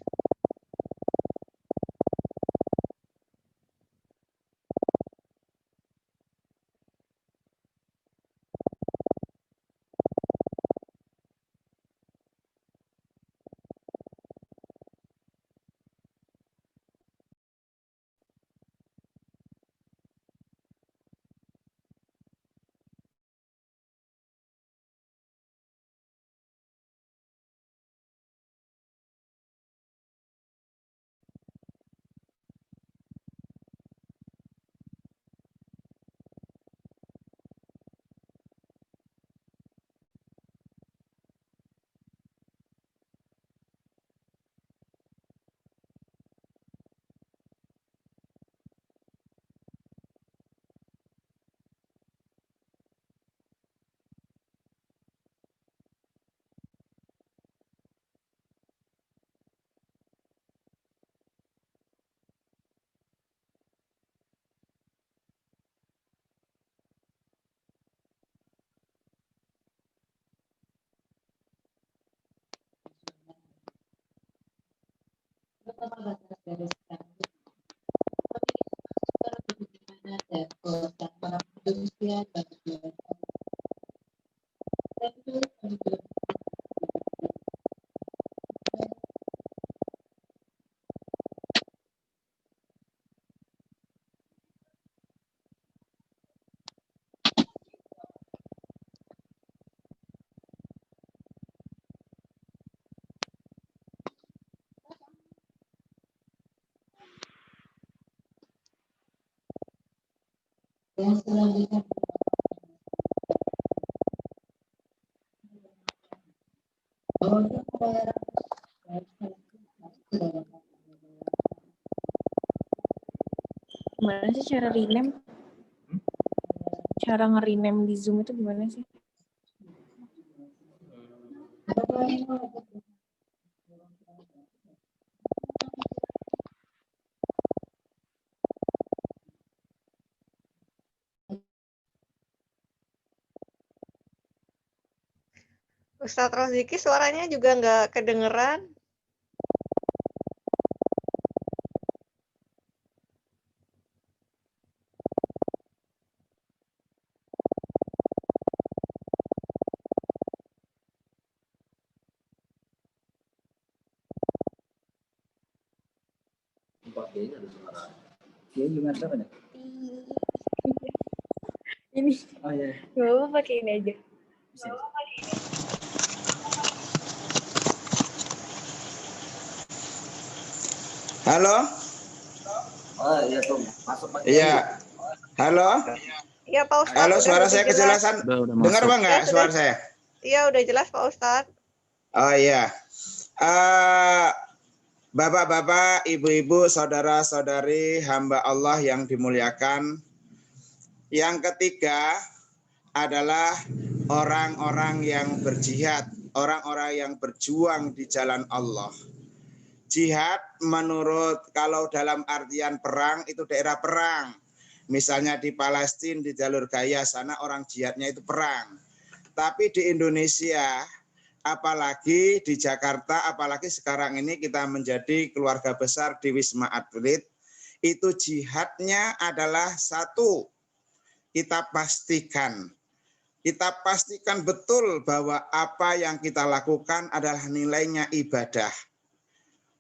Speaker 7: Gimana sih cara rename? Cara nge-rename di Zoom itu gimana sih?
Speaker 6: Ustadz Roziki suaranya juga nggak kedengeran.
Speaker 1: Dia gimana caranya?
Speaker 7: Ini.
Speaker 1: Oh iya.
Speaker 7: Coba pakai ini aja.
Speaker 2: Halo?
Speaker 1: Oh iya tuh, masuk pakai.
Speaker 2: Iya. Halo?
Speaker 6: Iya Pak Ustadz.
Speaker 2: Halo,
Speaker 6: udah
Speaker 2: suara
Speaker 6: lebih
Speaker 2: saya
Speaker 6: jelas.
Speaker 2: kejelasan.
Speaker 3: Udah
Speaker 2: Dengar
Speaker 3: masuk.
Speaker 2: Bang nggak
Speaker 6: Ya, sudah.
Speaker 2: suara saya?
Speaker 6: Iya udah jelas Pak Ustadz.
Speaker 2: Oh iya. Bapak-bapak, ibu-ibu, saudara-saudari, hamba Allah yang dimuliakan. Yang ketiga adalah orang-orang yang berjihad, orang-orang yang berjuang di jalan Allah. Jihad menurut kalau dalam artian perang itu daerah perang. Misalnya di Palestina, di jalur Gaza sana orang jihadnya itu perang. Tapi di Indonesia, apalagi di Jakarta, apalagi sekarang ini kita menjadi keluarga besar di Wisma Atlet, itu jihadnya adalah satu, kita pastikan betul bahwa apa yang kita lakukan adalah nilainya ibadah.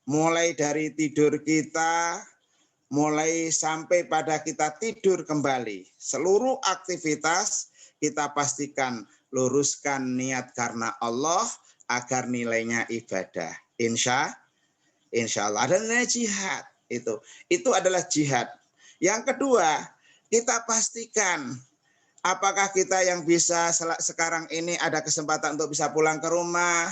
Speaker 2: Mulai dari tidur kita, mulai sampai pada kita tidur kembali. Seluruh aktivitas kita pastikan luruskan niat karena Allah agar nilainya ibadah. Insya Allah ada nilai jihad itu adalah jihad. Yang kedua, kita pastikan apakah kita yang bisa sekarang ini ada kesempatan untuk bisa pulang ke rumah,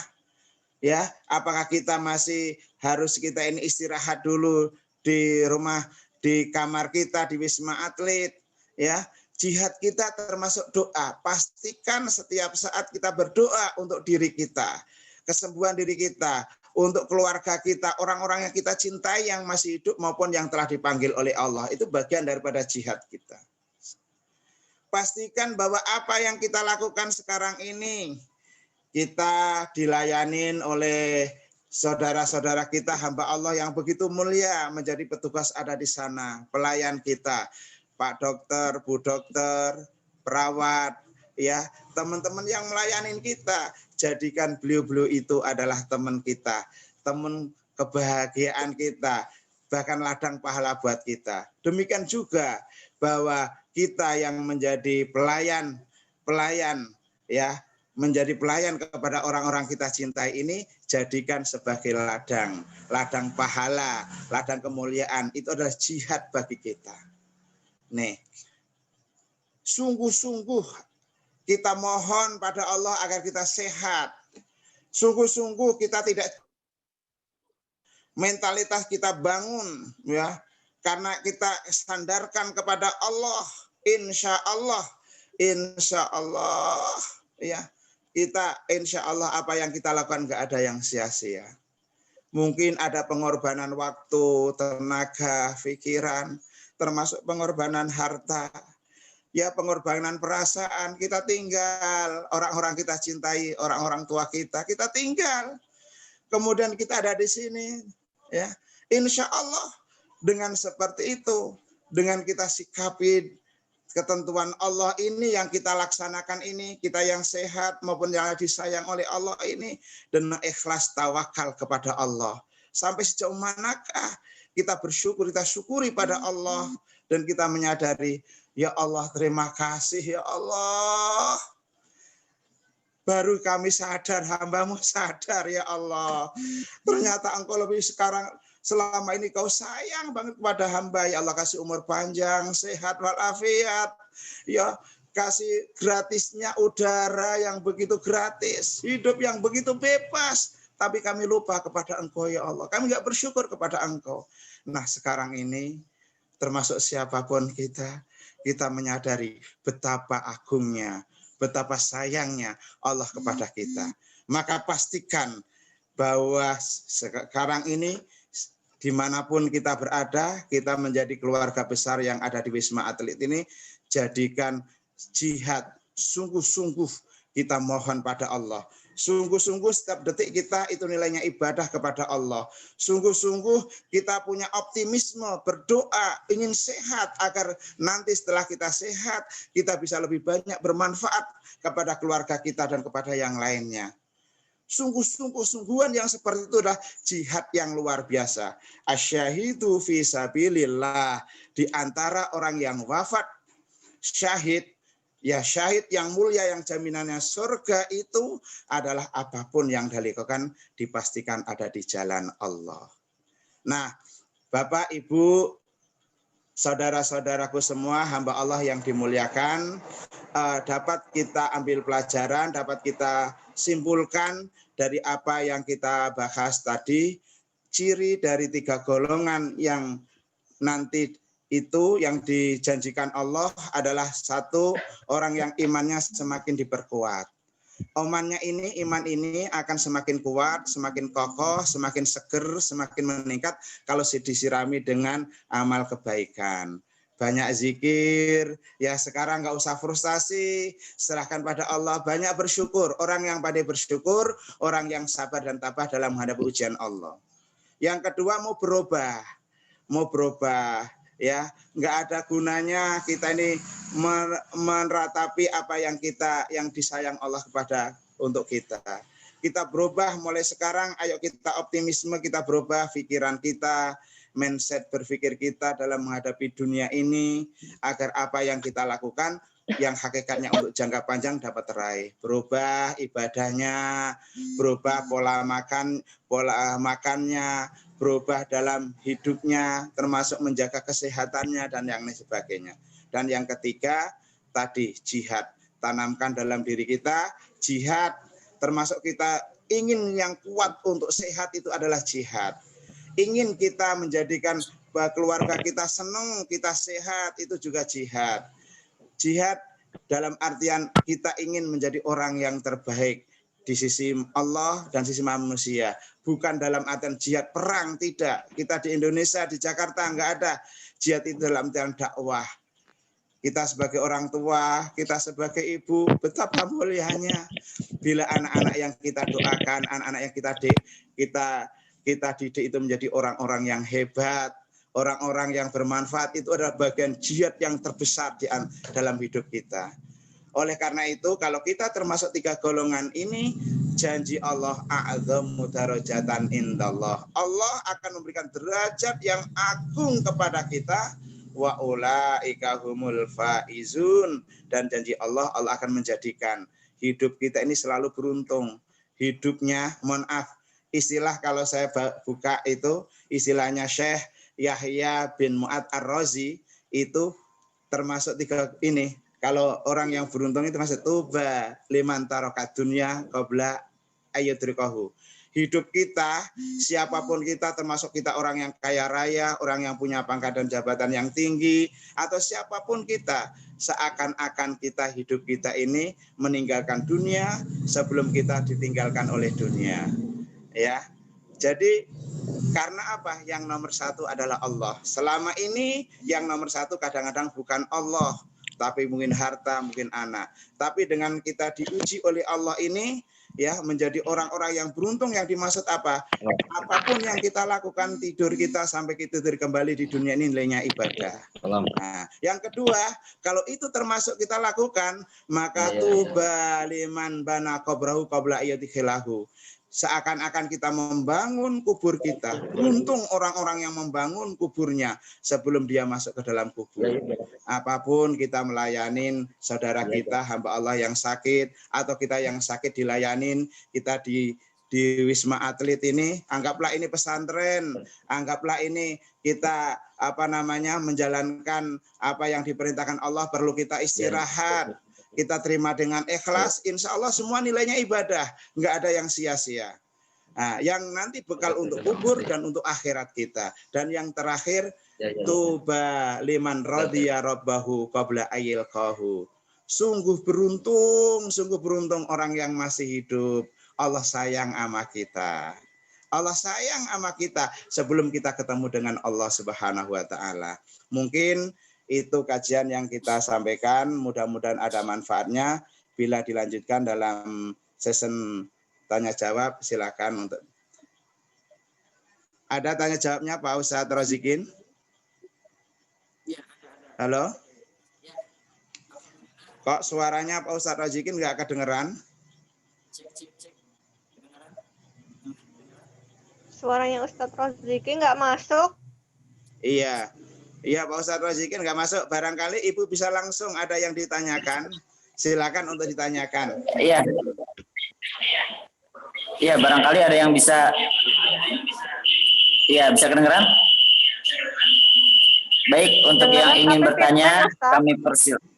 Speaker 2: ya? Apakah kita masih harus kita ini istirahat dulu di rumah, di kamar kita di Wisma Atlet, ya? Jihad kita termasuk doa. Pastikan setiap saat kita berdoa untuk diri kita, kesembuhan diri kita, untuk keluarga kita, orang-orang yang kita cintai yang masih hidup maupun yang telah dipanggil oleh Allah. Itu bagian daripada jihad kita. Pastikan bahwa apa yang kita lakukan sekarang ini kita dilayanin oleh saudara-saudara kita, hamba Allah yang begitu mulia, menjadi petugas ada di sana, pelayan kita, Pak Dokter, Bu Dokter, perawat, ya, teman-teman yang melayanin kita, jadikan beliau-beliau itu adalah teman kita, teman kebahagiaan kita, bahkan ladang pahala buat kita. Demikian juga bahwa kita yang menjadi pelayan ya, menjadi pelayan kepada orang-orang kita cintai ini, jadikan sebagai ladang pahala, ladang kemuliaan. Itu adalah jihad bagi kita. Nih, sungguh-sungguh kita mohon pada Allah agar kita sehat. Sungguh-sungguh kita tidak, mentalitas kita bangun, ya, karena kita sandarkan kepada Allah. Insya Allah, ya, kita insya Allah apa yang kita lakukan nggak ada yang sia-sia. Mungkin ada pengorbanan waktu, tenaga, pikiran, termasuk pengorbanan harta, ya, pengorbanan perasaan. Kita tinggal, orang-orang kita cintai, orang-orang tua kita tinggal. Kemudian kita ada di sini, ya. Insya Allah dengan seperti itu, dengan kita sikapi ketentuan Allah ini yang kita laksanakan ini, kita yang sehat maupun yang disayang oleh Allah ini, dan ikhlas tawakal kepada Allah. Sampai sejauh manakah kita bersyukur, kita syukuri pada Allah, dan kita menyadari, ya Allah, terima kasih ya Allah. Baru kami sadar, hamba-Mu sadar ya Allah. Ternyata Engkau lebih sekarang, selama ini Kau sayang banget kepada hamba. Ya Allah, kasih umur panjang, sehat walafiat. Ya, kasih gratisnya udara yang begitu gratis, hidup yang begitu bebas. Tapi kami lupa kepada Engkau ya Allah. Kami nggak bersyukur kepada Engkau. Nah, sekarang ini termasuk siapapun kita menyadari betapa agungnya, betapa sayangnya Allah kepada kita. Maka pastikan bahwa sekarang ini dimanapun kita berada, kita menjadi keluarga besar yang ada di Wisma Atlet ini, jadikan jihad, sungguh-sungguh kita mohon pada Allah. Sungguh-sungguh setiap detik kita itu nilainya ibadah kepada Allah. Sungguh-sungguh kita punya optimisme, berdoa, ingin sehat agar nanti setelah kita sehat, kita bisa lebih banyak bermanfaat kepada keluarga kita dan kepada yang lainnya. Sungguhan yang seperti itu adalah jihad yang luar biasa. Asyahidu fi sabilillah, di antara orang yang wafat syahid, ya, syahid yang mulia yang jaminannya surga itu adalah apapun yang dilakukan dipastikan ada di jalan Allah. Nah, Bapak, Ibu, saudara-saudaraku semua, hamba Allah yang dimuliakan, dapat kita ambil pelajaran, dapat kita simpulkan dari apa yang kita bahas tadi, ciri dari 3 golongan yang nanti itu yang dijanjikan Allah adalah 1, orang yang imannya semakin diperkuat. Iman ini akan semakin kuat, semakin kokoh, semakin seger, semakin meningkat kalau disirami dengan amal kebaikan. Banyak zikir, ya, sekarang nggak usah frustasi, serahkan pada Allah, banyak bersyukur. Orang yang pandai bersyukur, orang yang sabar dan tabah dalam menghadapi ujian Allah. Yang kedua, mau berubah, ya, nggak ada gunanya kita ini meratapi apa yang disayang Allah kepada untuk kita. Kita berubah mulai sekarang, ayo kita optimisme, kita berubah pikiran kita, mindset berpikir kita dalam menghadapi dunia ini, agar apa yang kita lakukan yang hakikatnya untuk jangka panjang dapat teraih. Berubah ibadahnya, berubah pola makannya, berubah dalam hidupnya, termasuk menjaga kesehatannya dan yang lain sebagainya. Dan yang ketiga tadi, jihad. Tanamkan dalam diri kita jihad, termasuk kita ingin yang kuat untuk sehat, itu adalah jihad. Ingin kita menjadikan keluarga kita senang, kita sehat, itu juga jihad. Jihad dalam artian kita ingin menjadi orang yang terbaik di sisi Allah dan sisi manusia. Bukan dalam artian jihad perang, tidak. Kita di Indonesia, di Jakarta nggak ada. Jihad itu dalam artian dakwah. Kita sebagai orang tua, kita sebagai ibu, betapa mulianya bila anak-anak yang kita doakan, anak-anak yang kita didik itu menjadi orang-orang yang hebat, orang-orang yang bermanfaat. Itu adalah bagian jihad yang terbesar dalam hidup kita. Oleh karena itu, kalau kita termasuk 3 golongan ini, janji Allah a'dhamu darajatan indallah. Allah akan memberikan derajat yang agung kepada kita. Wa ulaika humul faizun. Dan janji Allah akan menjadikan hidup kita ini selalu beruntung. Hidupnya, mohon maaf, istilah kalau saya buka itu, istilahnya Syekh Yahya bin Mu'ad Ar-Razi, itu termasuk 3 ini. Kalau orang yang beruntung itu masih tuba liman tarokat dunya qabla ayyudrikahu. Hidup kita, siapapun kita, termasuk kita orang yang kaya raya, orang yang punya pangkat dan jabatan yang tinggi, atau siapapun kita, seakan-akan kita hidup kita ini meninggalkan dunia sebelum kita ditinggalkan oleh dunia. Ya, jadi karena apa? Yang nomor 1 adalah Allah. Selama ini yang nomor 1 kadang-kadang bukan Allah, tapi mungkin harta, mungkin anak. Tapi dengan kita diuji oleh Allah ini, ya, menjadi orang-orang yang beruntung. Yang dimaksud apa? Apapun yang kita lakukan, tidur kita sampai kita tidur kembali di dunia ini nilainya ibadah. Nah, yang kedua, kalau itu termasuk kita lakukan, maka tuba liman bana qabrahu qabla ayyadikhilahu. Seakan-akan kita membangun kubur kita. Beruntung orang-orang yang membangun kuburnya sebelum dia masuk ke dalam kubur. Apapun kita melayanin saudara kita, hamba Allah yang sakit, atau kita yang sakit dilayanin, kita di Wisma Atlet ini, anggaplah ini pesantren, anggaplah ini kita menjalankan apa yang diperintahkan Allah, perlu kita istirahat. Kita terima dengan ikhlas, insya Allah semua nilainya ibadah, nggak ada yang sia-sia. Nah, yang nanti bekal untuk kubur dan untuk akhirat kita. Dan yang terakhir, tuba liman radiya rabbahu qabla ayyilqahu. Sungguh beruntung orang yang masih hidup. Allah sayang sama kita. Allah sayang sama kita sebelum kita ketemu dengan Allah Subhanahu wa taala. Mungkin itu kajian yang kita sampaikan, mudah-mudahan ada manfaatnya. Bila dilanjutkan dalam session tanya jawab, silakan untuk. Ada tanya jawabnya Pak Ustadz Rozikin? Halo? Kok suaranya Pak Ustadz Rozikin nggak kedengeran?
Speaker 6: Suaranya Ustadz Roziki nggak masuk.
Speaker 2: Iya. Iya Pak Ustadz Rozikin nggak masuk. Barangkali Ibu bisa langsung ada yang ditanyakan. Silakan untuk ditanyakan.
Speaker 8: Iya. Iya, barangkali ada yang bisa. Iya, bisa kedengeran? Baik, untuk yang ingin bertanya, kami persilakan.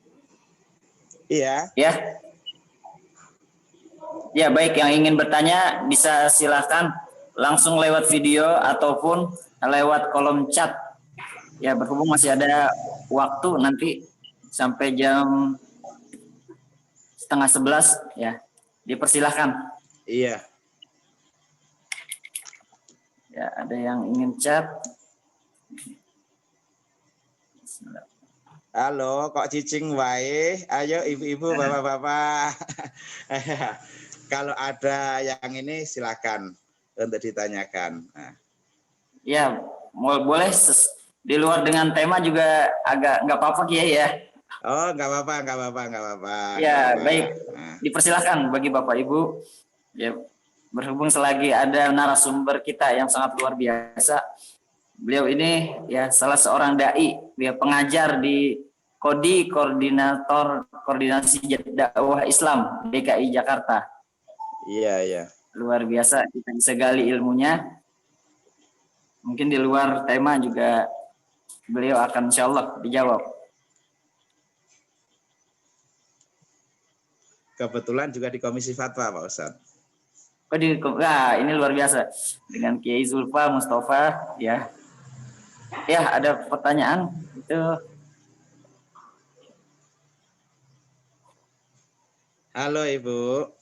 Speaker 2: Iya.
Speaker 8: Ya. Ya, baik, yang ingin bertanya bisa silakan langsung lewat video ataupun lewat kolom chat. Ya, berhubung masih ada waktu nanti sampai jam 10:30 ya. Dipersilahkan.
Speaker 2: Iya.
Speaker 8: Ya, ada yang ingin chat.
Speaker 2: Halo, kok cicing wae? Ayo ibu-ibu, bapak-bapak. Kalau ada yang ini silakan untuk ditanyakan. Nah.
Speaker 8: Ya, boleh di luar dengan tema juga agak nggak apa-apa Kiai ya.
Speaker 2: Oh, nggak apa-apa.
Speaker 8: Ya, baik. Dipersilahkan bagi Bapak Ibu. Ya, berhubung selagi ada narasumber kita yang sangat luar biasa. Beliau ini ya salah seorang dai, dia pengajar di KODI, Koordinator Koordinasi Dakwah Islam DKI Jakarta.
Speaker 2: Iya.
Speaker 8: Luar biasa, kita bisa gali ilmunya. Mungkin di luar tema juga beliau akan insya Allah dijawab.
Speaker 2: Kebetulan juga di Komisi Fatwa Pak Ustadz.
Speaker 8: Ini luar biasa dengan Kiai Zulfa Mustafa ya. Ya, ada pertanyaan itu.
Speaker 2: Halo Ibu.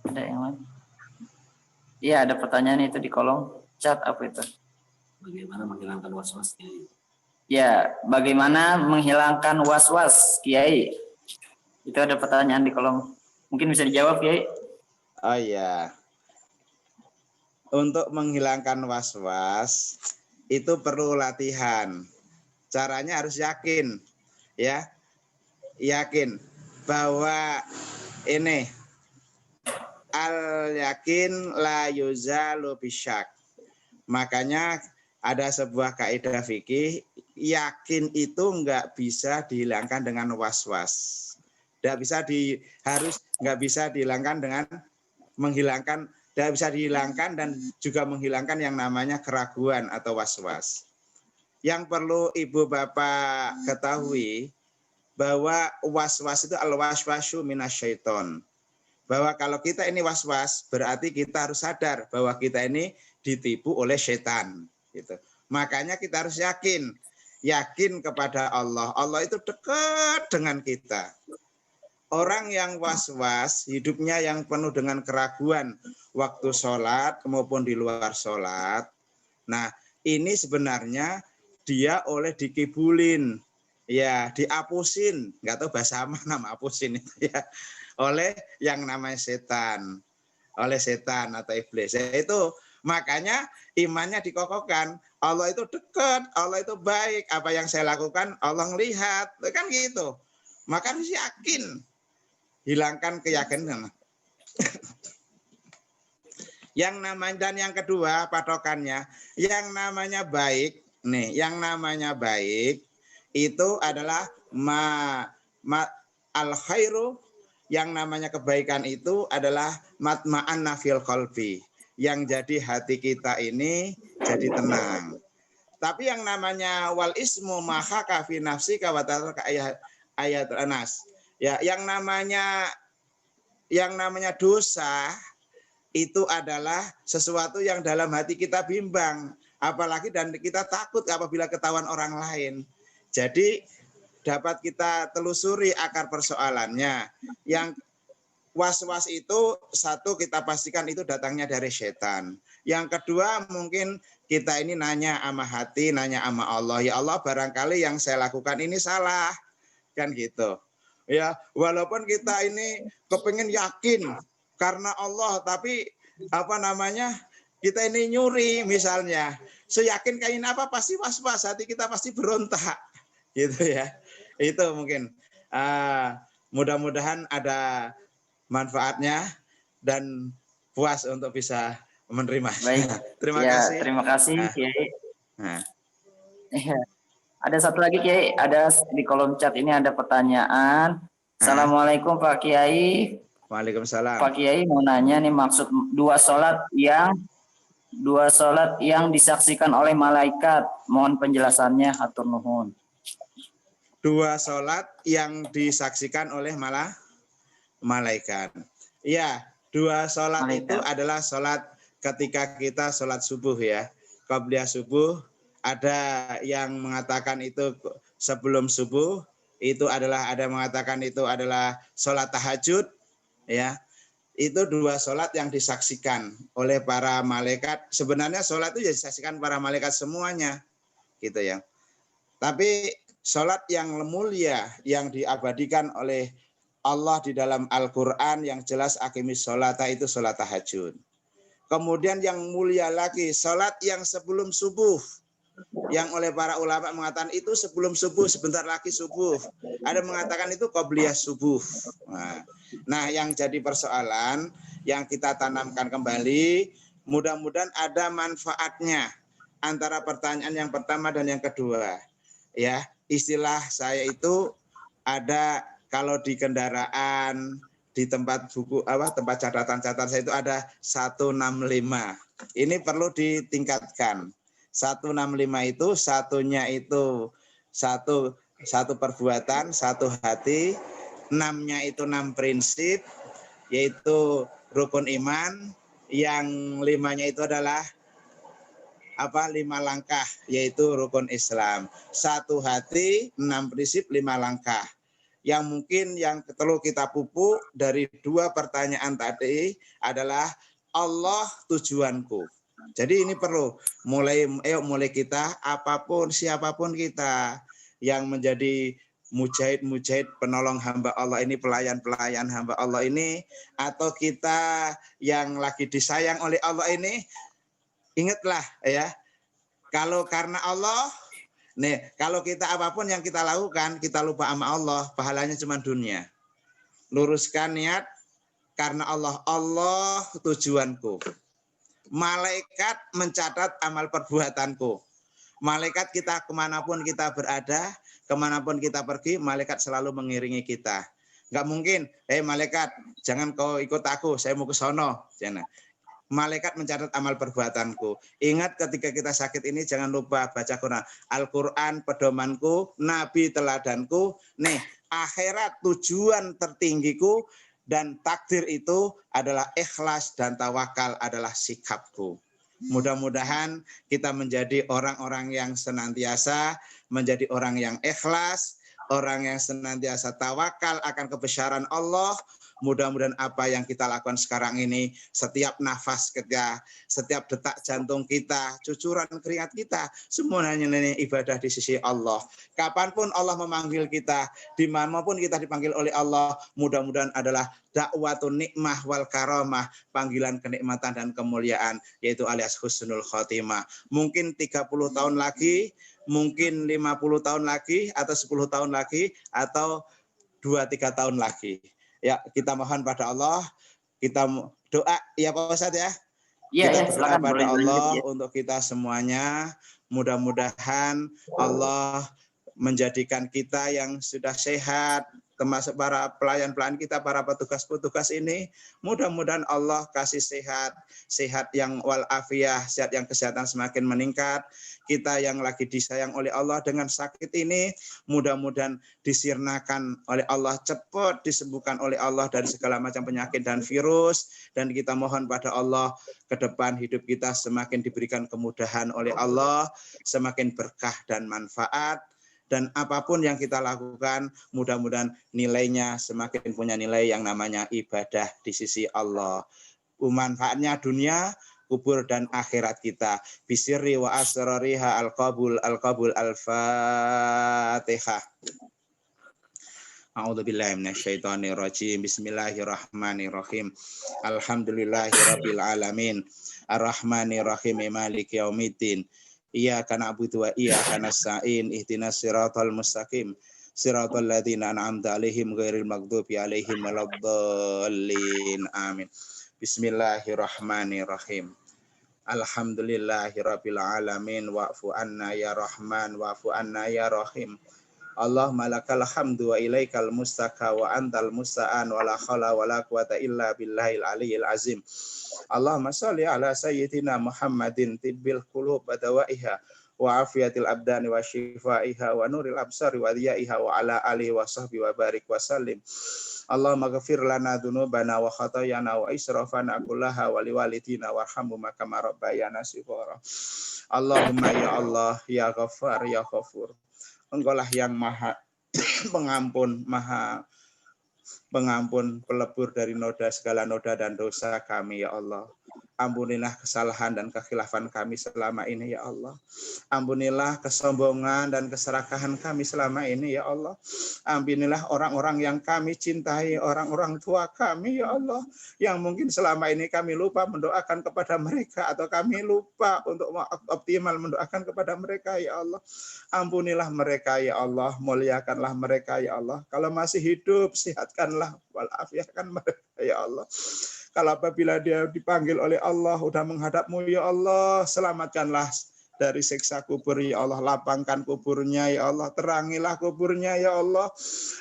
Speaker 8: Ada yang lain? Iya, ada pertanyaan itu di kolom chat apa itu?
Speaker 9: Bagaimana menghilangkan was-was?
Speaker 8: Ya, bagaimana menghilangkan was-was, Kiai? Itu ada pertanyaan di kolom. Mungkin bisa dijawab, Kiai.
Speaker 2: Oh iya. Untuk menghilangkan was-was itu perlu latihan. Caranya harus yakin, ya. Yakin bahwa ini al yakin la yuzalu bisyak. Makanya ada sebuah kaidah fikih, yakin itu nggak bisa dihilangkan dengan was-was. Nggak bisa dihilangkan dengan menghilangkan, tidak bisa dihilangkan dan juga menghilangkan yang namanya keraguan atau was-was. Yang perlu ibu bapak ketahui bahwa was-was itu al-waswasu minasyaiton. Bahwa kalau kita ini was-was berarti kita harus sadar bahwa kita ini ditipu oleh setan. Gitu. Makanya kita harus yakin kepada Allah. Allah itu dekat dengan kita. Orang yang was-was, hidupnya yang penuh dengan keraguan waktu sholat maupun di luar sholat. Nah, ini sebenarnya dia oleh dikibulin, ya diapusin, nggak tahu bahasa mana apusin itu ya, oleh yang namanya setan, oleh setan atau iblis. Itu makanya imannya dikokohkan. Allah itu dekat, Allah itu baik. Apa yang saya lakukan Allah ngelihat, kan gitu. Maka harus yakin, hilangkan keyakinan. Yang namanya dan yang kedua patokannya, yang namanya baik. Nih, yang namanya baik itu adalah al khairu, yang namanya kebaikan itu adalah matma'anna fil qalbi, yang jadi hati kita ini jadi tenang. Tapi yang namanya wal ismu mahaka fi nafsika wa taraka ayat Anas. Ya, yang namanya dosa itu adalah sesuatu yang dalam hati kita bimbang, apalagi dan kita takut apabila ketahuan orang lain. Jadi dapat kita telusuri akar persoalannya. Yang was-was itu satu kita pastikan itu datangnya dari setan. Yang kedua mungkin kita ini nanya sama hati, nanya sama Allah. Ya Allah, barangkali yang saya lakukan ini salah. Kan gitu. Ya, walaupun kita ini kepengen yakin karena Allah, tapi kita ini nyuri misalnya. Seyakin kayak ini apa pasti was-was, hati kita pasti berontak. Gitu ya. Itu mungkin mudah-mudahan ada manfaatnya dan puas untuk bisa menerima.
Speaker 8: Baik.
Speaker 2: Terima
Speaker 8: ya,
Speaker 2: kasih.
Speaker 8: Terima kasih, Kiai. Ada satu lagi, Kiai. Ada di kolom chat ini ada pertanyaan. Assalamualaikum Pak Kiai.
Speaker 2: Waalaikumsalam.
Speaker 8: Pak Kiai mau nanya nih, maksud dua sholat yang disaksikan oleh malaikat. Mohon penjelasannya, hatur nuhun.
Speaker 2: Dua sholat yang disaksikan oleh malaikat. Ya, dua sholat itu adalah sholat ketika kita sholat subuh ya. Qabliyah subuh, ada yang mengatakan itu sebelum subuh, itu adalah ada mengatakan itu adalah sholat tahajud ya. Itu dua sholat yang disaksikan oleh para malaikat. Sebenarnya sholat itu disaksikan para malaikat semuanya gitu ya. Tapi sholat yang mulia yang diabadikan oleh Allah di dalam Al-Quran yang jelas aqimis sholata itu sholat tahajud. Kemudian yang mulia lagi sholat yang sebelum subuh, yang oleh para ulama mengatakan itu sebelum subuh, sebentar lagi subuh. Ada mengatakan itu qabliyah subuh. Nah, yang jadi persoalan yang kita tanamkan kembali, mudah-mudahan ada manfaatnya antara pertanyaan yang pertama dan yang kedua. Ya, istilah saya itu ada kalau di kendaraan, di tempat buku tempat catatan saya itu ada 165. Ini perlu ditingkatkan. 165 itu satunya itu satu perbuatan, satu hati, 6-nya itu 6 prinsip, yaitu rukun iman, yang 5-nya itu adalah 5 langkah, yaitu rukun Islam. 1 hati, 6 prinsip, 5 langkah. Yang mungkin yang perlu kita pupuk dari 2 pertanyaan tadi adalah Allah tujuanku. Jadi ini perlu mulai kita, apapun siapapun kita yang menjadi mujahid penolong hamba Allah ini, pelayan hamba Allah ini, atau kita yang lagi disayang oleh Allah ini, ingatlah ya, kalau karena Allah, nih kalau kita apapun yang kita lakukan kita lupa sama Allah, pahalanya cuma dunia. Luruskan niat karena Allah, Allah tujuanku. Malaikat mencatat amal perbuatanku. Malaikat kita kemanapun kita berada, kemanapun kita pergi, malaikat selalu mengiringi kita. Nggak mungkin, malaikat, jangan kau ikut aku, saya mau ke sono. Jangan. Malaikat mencatat amal perbuatanku. Ingat ketika kita sakit ini jangan lupa baca Quran. Al-Quran pedomanku, Nabi teladanku. Nih, akhirat tujuan tertinggiku, dan takdir itu adalah ikhlas dan tawakal adalah sikapku. Mudah-mudahan kita menjadi orang-orang yang senantiasa menjadi orang yang ikhlas, orang yang senantiasa tawakal akan kebesaran Allah. Mudah-mudahan apa yang kita lakukan sekarang ini, setiap nafas kita, setiap detak jantung kita, cucuran keringat kita, semuanya ini ibadah di sisi Allah. Kapanpun Allah memanggil kita, dimanapun kita dipanggil oleh Allah, mudah-mudahan adalah dakwatun nikmah wal karamah, panggilan kenikmatan dan kemuliaan, yaitu alias husnul khotimah. Mungkin 30 tahun lagi, mungkin 50 tahun lagi, atau 10 tahun lagi, atau 2-3 tahun lagi. Ya, kita mohon pada Allah, kita doa, ya Pak Ustadz ya.
Speaker 8: Iya,
Speaker 2: Kita berdoa pada Allah untuk kita semuanya. Mudah-mudahan Allah menjadikan kita yang sudah sehat, termasuk para pelayan-pelayan kita, para petugas-petugas ini. Mudah-mudahan Allah kasih sehat yang walafiah, sehat yang kesehatan semakin meningkat. Kita yang lagi disayang oleh Allah dengan sakit ini, mudah-mudahan disirnakan oleh Allah, cepat disembuhkan oleh Allah dari segala macam penyakit dan virus. Dan kita mohon pada Allah, ke depan hidup kita semakin diberikan kemudahan oleh Allah, semakin berkah dan manfaat. Dan apapun yang kita lakukan, mudah-mudahan nilainya semakin punya nilai yang namanya ibadah di sisi Allah. Manfaatnya dunia, kubur dan akhirat kita. Bisirri wa asrariha al-qabul al-Fatihah. A'udzubillahi minasyaitonirrajim. Bismillahirrahmanirrahim. Alhamdulillahirabbil alamin. Arrahmanirrahim. Maliki yaumiddin. Iyyaka na'budu wa iyyaka nasta'in. Ihdinas siratal mustaqim. Siratal ladzina an'amta 'alaihim ghairil maghdubi 'alaihim waladdallin. Amin. Bismillahirrahmanirrahim. Alhamdulillahirabbil alamin. Wa'fu anna ya Rahman, wa'fu anna ya Rahim. Allahumma lakal hamdu wa ilaikal mustaka wa antal musta'an wa la haula wa la quwata illa billahil aliyyil azim. Allahumma shalli ala sayyidina Muhammadin tibbil qulub wa dawaiha wa afiyatil abdani wa shifaiha wa nuril absari wa diyaiha wa ala alihi wa sahbihi wa barik wa sallim. Allahumma ghafir lana dzunubana wa khatayana wa israfana kullaha wa liwalidina warhamhum kama rabbayana shighara. Allahumma ya Allah ya Ghaffar ya Ghafur. Engkaulah yang maha pengampun, maha pengampun, pelebur dari noda, segala noda dan dosa kami ya Allah. Ampunilah kesalahan dan kekhilafan kami selama ini ya Allah. Ampunilah kesombongan dan keserakahan kami selama ini ya Allah. Ampunilah orang-orang yang kami cintai, orang-orang tua kami ya Allah, yang mungkin selama ini kami lupa mendoakan kepada mereka, atau kami lupa untuk optimal mendoakan kepada mereka ya Allah. Ampunilah mereka ya Allah, muliakanlah mereka ya Allah. Kalau masih hidup, sehatkanlah walafiatkan mereka ya Allah. Kalau apabila dia dipanggil oleh Allah, udah menghadapmu ya Allah, selamatkanlah dari siksa kubur ya Allah, lapangkan kuburnya ya Allah, terangilah kuburnya ya Allah,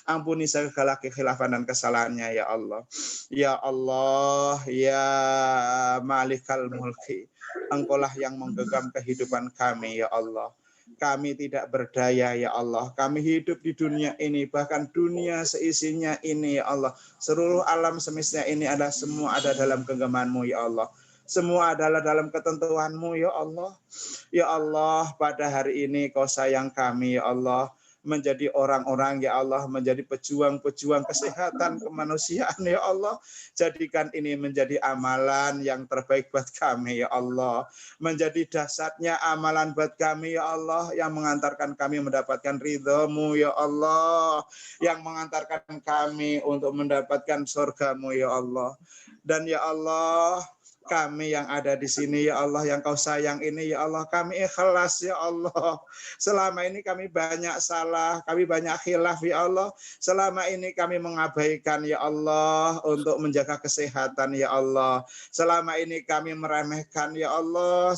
Speaker 2: ampuni segala kekhilafan dan kesalahannya ya Allah. Ya Allah, ya Malikal Mulki, Engkaulah yang menggenggam kehidupan kami ya Allah. Kami tidak berdaya ya Allah. Kami hidup di dunia ini, bahkan dunia seisinya ini ya Allah. Seluruh alam semesta ini adalah semua ada dalam genggaman-Mu ya Allah. Semua adalah dalam ketentuan-Mu ya Allah. Ya Allah, pada hari ini Kau sayang kami ya Allah. menjadi orang-orang ya Allah, menjadi pejuang-pejuang kesehatan kemanusiaan ya Allah. Jadikan ini menjadi amalan yang terbaik buat kami ya Allah, menjadi dasarnya amalan buat kami ya Allah, yang mengantarkan kami mendapatkan ridha-Mu ya Allah, yang mengantarkan kami untuk mendapatkan surga-Mu ya Allah. Dan ya Allah, kami yang ada di sini ya Allah, yang Kau sayang ini ya Allah, kami ikhlas ya Allah. Selama ini kami banyak salah, kami banyak khilaf ya Allah. Selama ini kami mengabaikan ya Allah untuk menjaga kesehatan ya Allah. Selama ini kami meremehkan ya Allah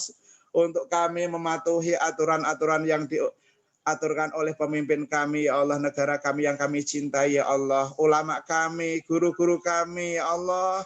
Speaker 2: untuk kami mematuhi aturan-aturan yang diaturkan oleh pemimpin kami ya Allah, negara kami yang kami cintai ya Allah, ulama kami, guru-guru kami ya Allah.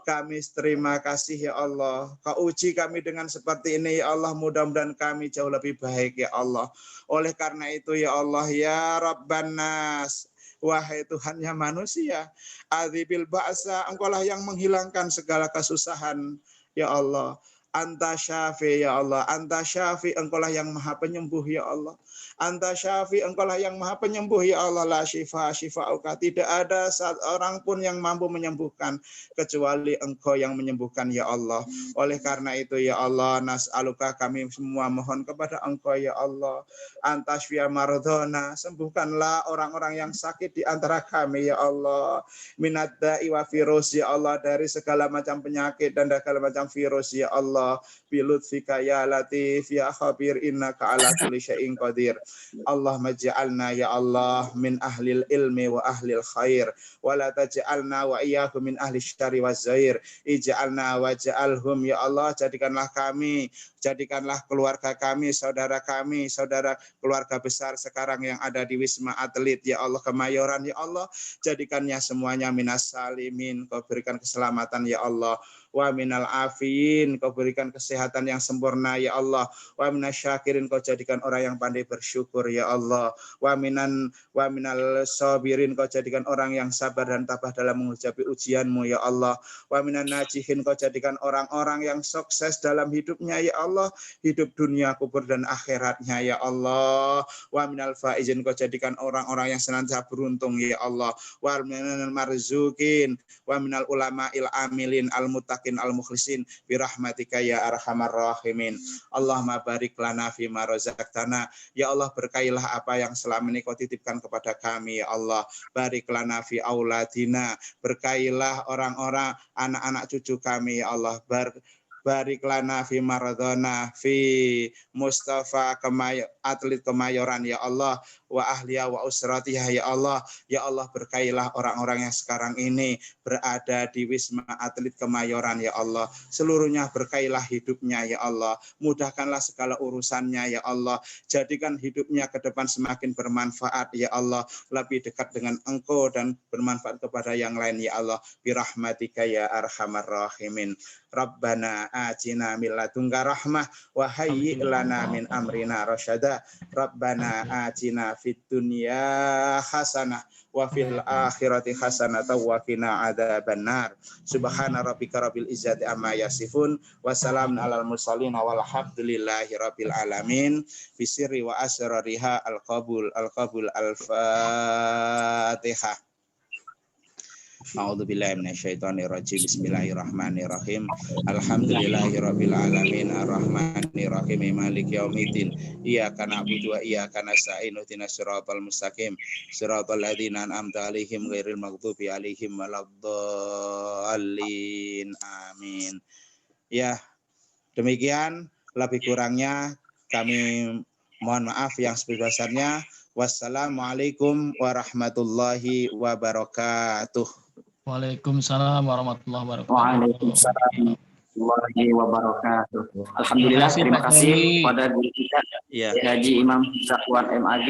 Speaker 2: Kami terima kasih ya Allah. Kau uji kami dengan seperti ini ya Allah. Mudah-mudahan kami jauh lebih baik ya Allah. Oleh karena itu ya Allah, ya Rabban Nas, wahai Tuhannya manusia, adzibil ba'sa, Engkaulah yang menghilangkan segala kesusahan ya Allah. Anta syafi ya Allah, Anta syafi, Engkaulah yang maha penyembuh ya Allah. Anta syafi, Engkaulah yang maha penyembuh ya Allah. La syifa syifauka, tidak ada seorang pun yang mampu menyembuhkan kecuali Engkau yang menyembuhkan ya Allah. Oleh karena itu ya Allah, nas'aluka, kami semua mohon kepada Engkau ya Allah. Anta syfiya mardhona, sembuhkanlah orang-orang yang sakit di antara kami ya Allah. Minad da'i wa virus ya Allah, dari segala macam penyakit dan segala macam virus ya Allah. Bilutfika ya latif ya khabir, innaka ala kulli syai'in qadir. Allahumma ja'alna ya Allah min ahlil ilmi wa ahlil khair, wa la taj'alna wa iyyakum min ahli syarri wa zair. Ij'alna wa ja'alhum ya Allah, jadikanlah kami, jadikanlah keluarga kami, saudara keluarga besar sekarang yang ada di Wisma Atlet ya Allah, Kemayoran ya Allah, jadikannya semuanya minas salimin, Kau berikan keselamatan ya Allah. Wa minal afin, Kau berikan kesehatan yang sempurna ya Allah. Wa minasyakirin, Kau jadikan orang yang pandai bersyukur ya Allah. Wa minal sabirin, Kau jadikan orang yang sabar dan tabah dalam menghadapi ujian-Mu ya Allah. Wa minan najihin, Kau jadikan orang-orang yang sukses dalam hidupnya ya Allah, hidup dunia, kubur dan akhiratnya ya Allah. Wa minal faizin, Kau jadikan orang-orang yang senantiasa beruntung ya Allah. Wa minal marzukin, wa minal ulama'il amilin al-muttaqin al-mukhlisin birahmatika ya arhamar rahimin. Allahumma barik lana fima razaqtana, ya Allah, berkailah apa yang selama ini Kau titipkan kepada kami ya Allah. Barik lana fi auladina, berkailah orang-orang anak-anak cucu kami ya Allah. Barik lana fi maradona fi Mustafa Atlet Kemayoran ya Allah, wa ahliya wa usratiyah ya Allah. Ya Allah, berkailah orang-orang yang sekarang ini berada di Wisma Atlet Kemayoran ya Allah. Seluruhnya berkailah hidupnya ya Allah. Mudahkanlah segala urusannya ya Allah. Jadikan hidupnya ke depan semakin bermanfaat ya Allah. Lebih dekat dengan Engkau dan bermanfaat kepada yang lain ya Allah. Birahmatika ya arhamar rahimin. Rabbana atina min ladunka rahmah wa hayyi' lana min amrina rasyada. Rabbana atina fid dunya hasanah wa fil akhirati hasanah wa qina adzabannar. Subhana rabbika rabbil izzati amma yasifun wa salamun alal mursalin walhamdulillahi rabbil alamin. Bisirri wa asrariha al-qabul al-Fatihah. A'udzubillahi minasyaitonirrajim. Bismillahirrahmanirrahim. Alhamdulillahirabbil alamin arrahmanirrahim maliki yaumiddin. Iyyaka na'budu wa iyyaka nasta'in. Ihdinas siratal mustaqim. Siratal ladzina an'amta 'alaihim ghairil maghdubi 'alaihim waladdallin. Amin. Ya, demikian, lebih kurangnya kami mohon maaf yang sebesar-besarnya. Wassalamualaikum warahmatullahi wabarakatuh.
Speaker 4: Waalaikumsalam warahmatullahi wabarakatuh.
Speaker 8: Waalaikumsalam warahmatullahi wabarakatuh. Alhamdulillah, terima kasih kepada guru kita Haji Imam Zakwan MAG.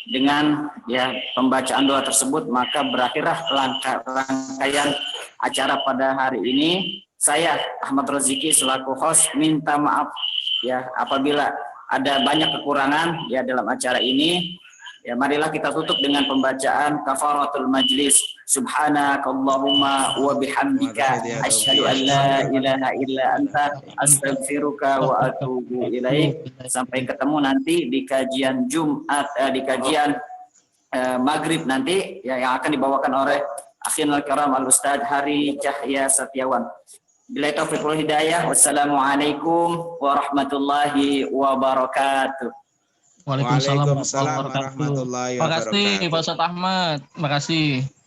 Speaker 8: Dengan pembacaan doa tersebut, maka berakhirlah rangkaian acara pada hari ini. Saya Ahmad Roziki selaku host minta maaf apabila ada banyak kekurangan dalam acara ini. Marilah kita tutup dengan pembacaan kafaratul majlis. Subhanakallahumma wa bihamdika asyhadu an la ilaha illa anta astaghfiruka wa atubu ilaik. Sampai ketemu nanti di kajian Jumat, di kajian maghrib nanti ya, yang akan dibawakan oleh Akhirul Karam Al Ustadz Hari Cahya Setiawan. Bila taufiq wal hidayah. Wassalamualaikum warahmatullahi wabarakatuh.
Speaker 4: Waalaikumsalam
Speaker 2: Waalaikumsalam warahmatullahi
Speaker 4: Terima kasih
Speaker 2: wabarakatuh.
Speaker 4: Pak Ustadz Ahmad. Terima kasih.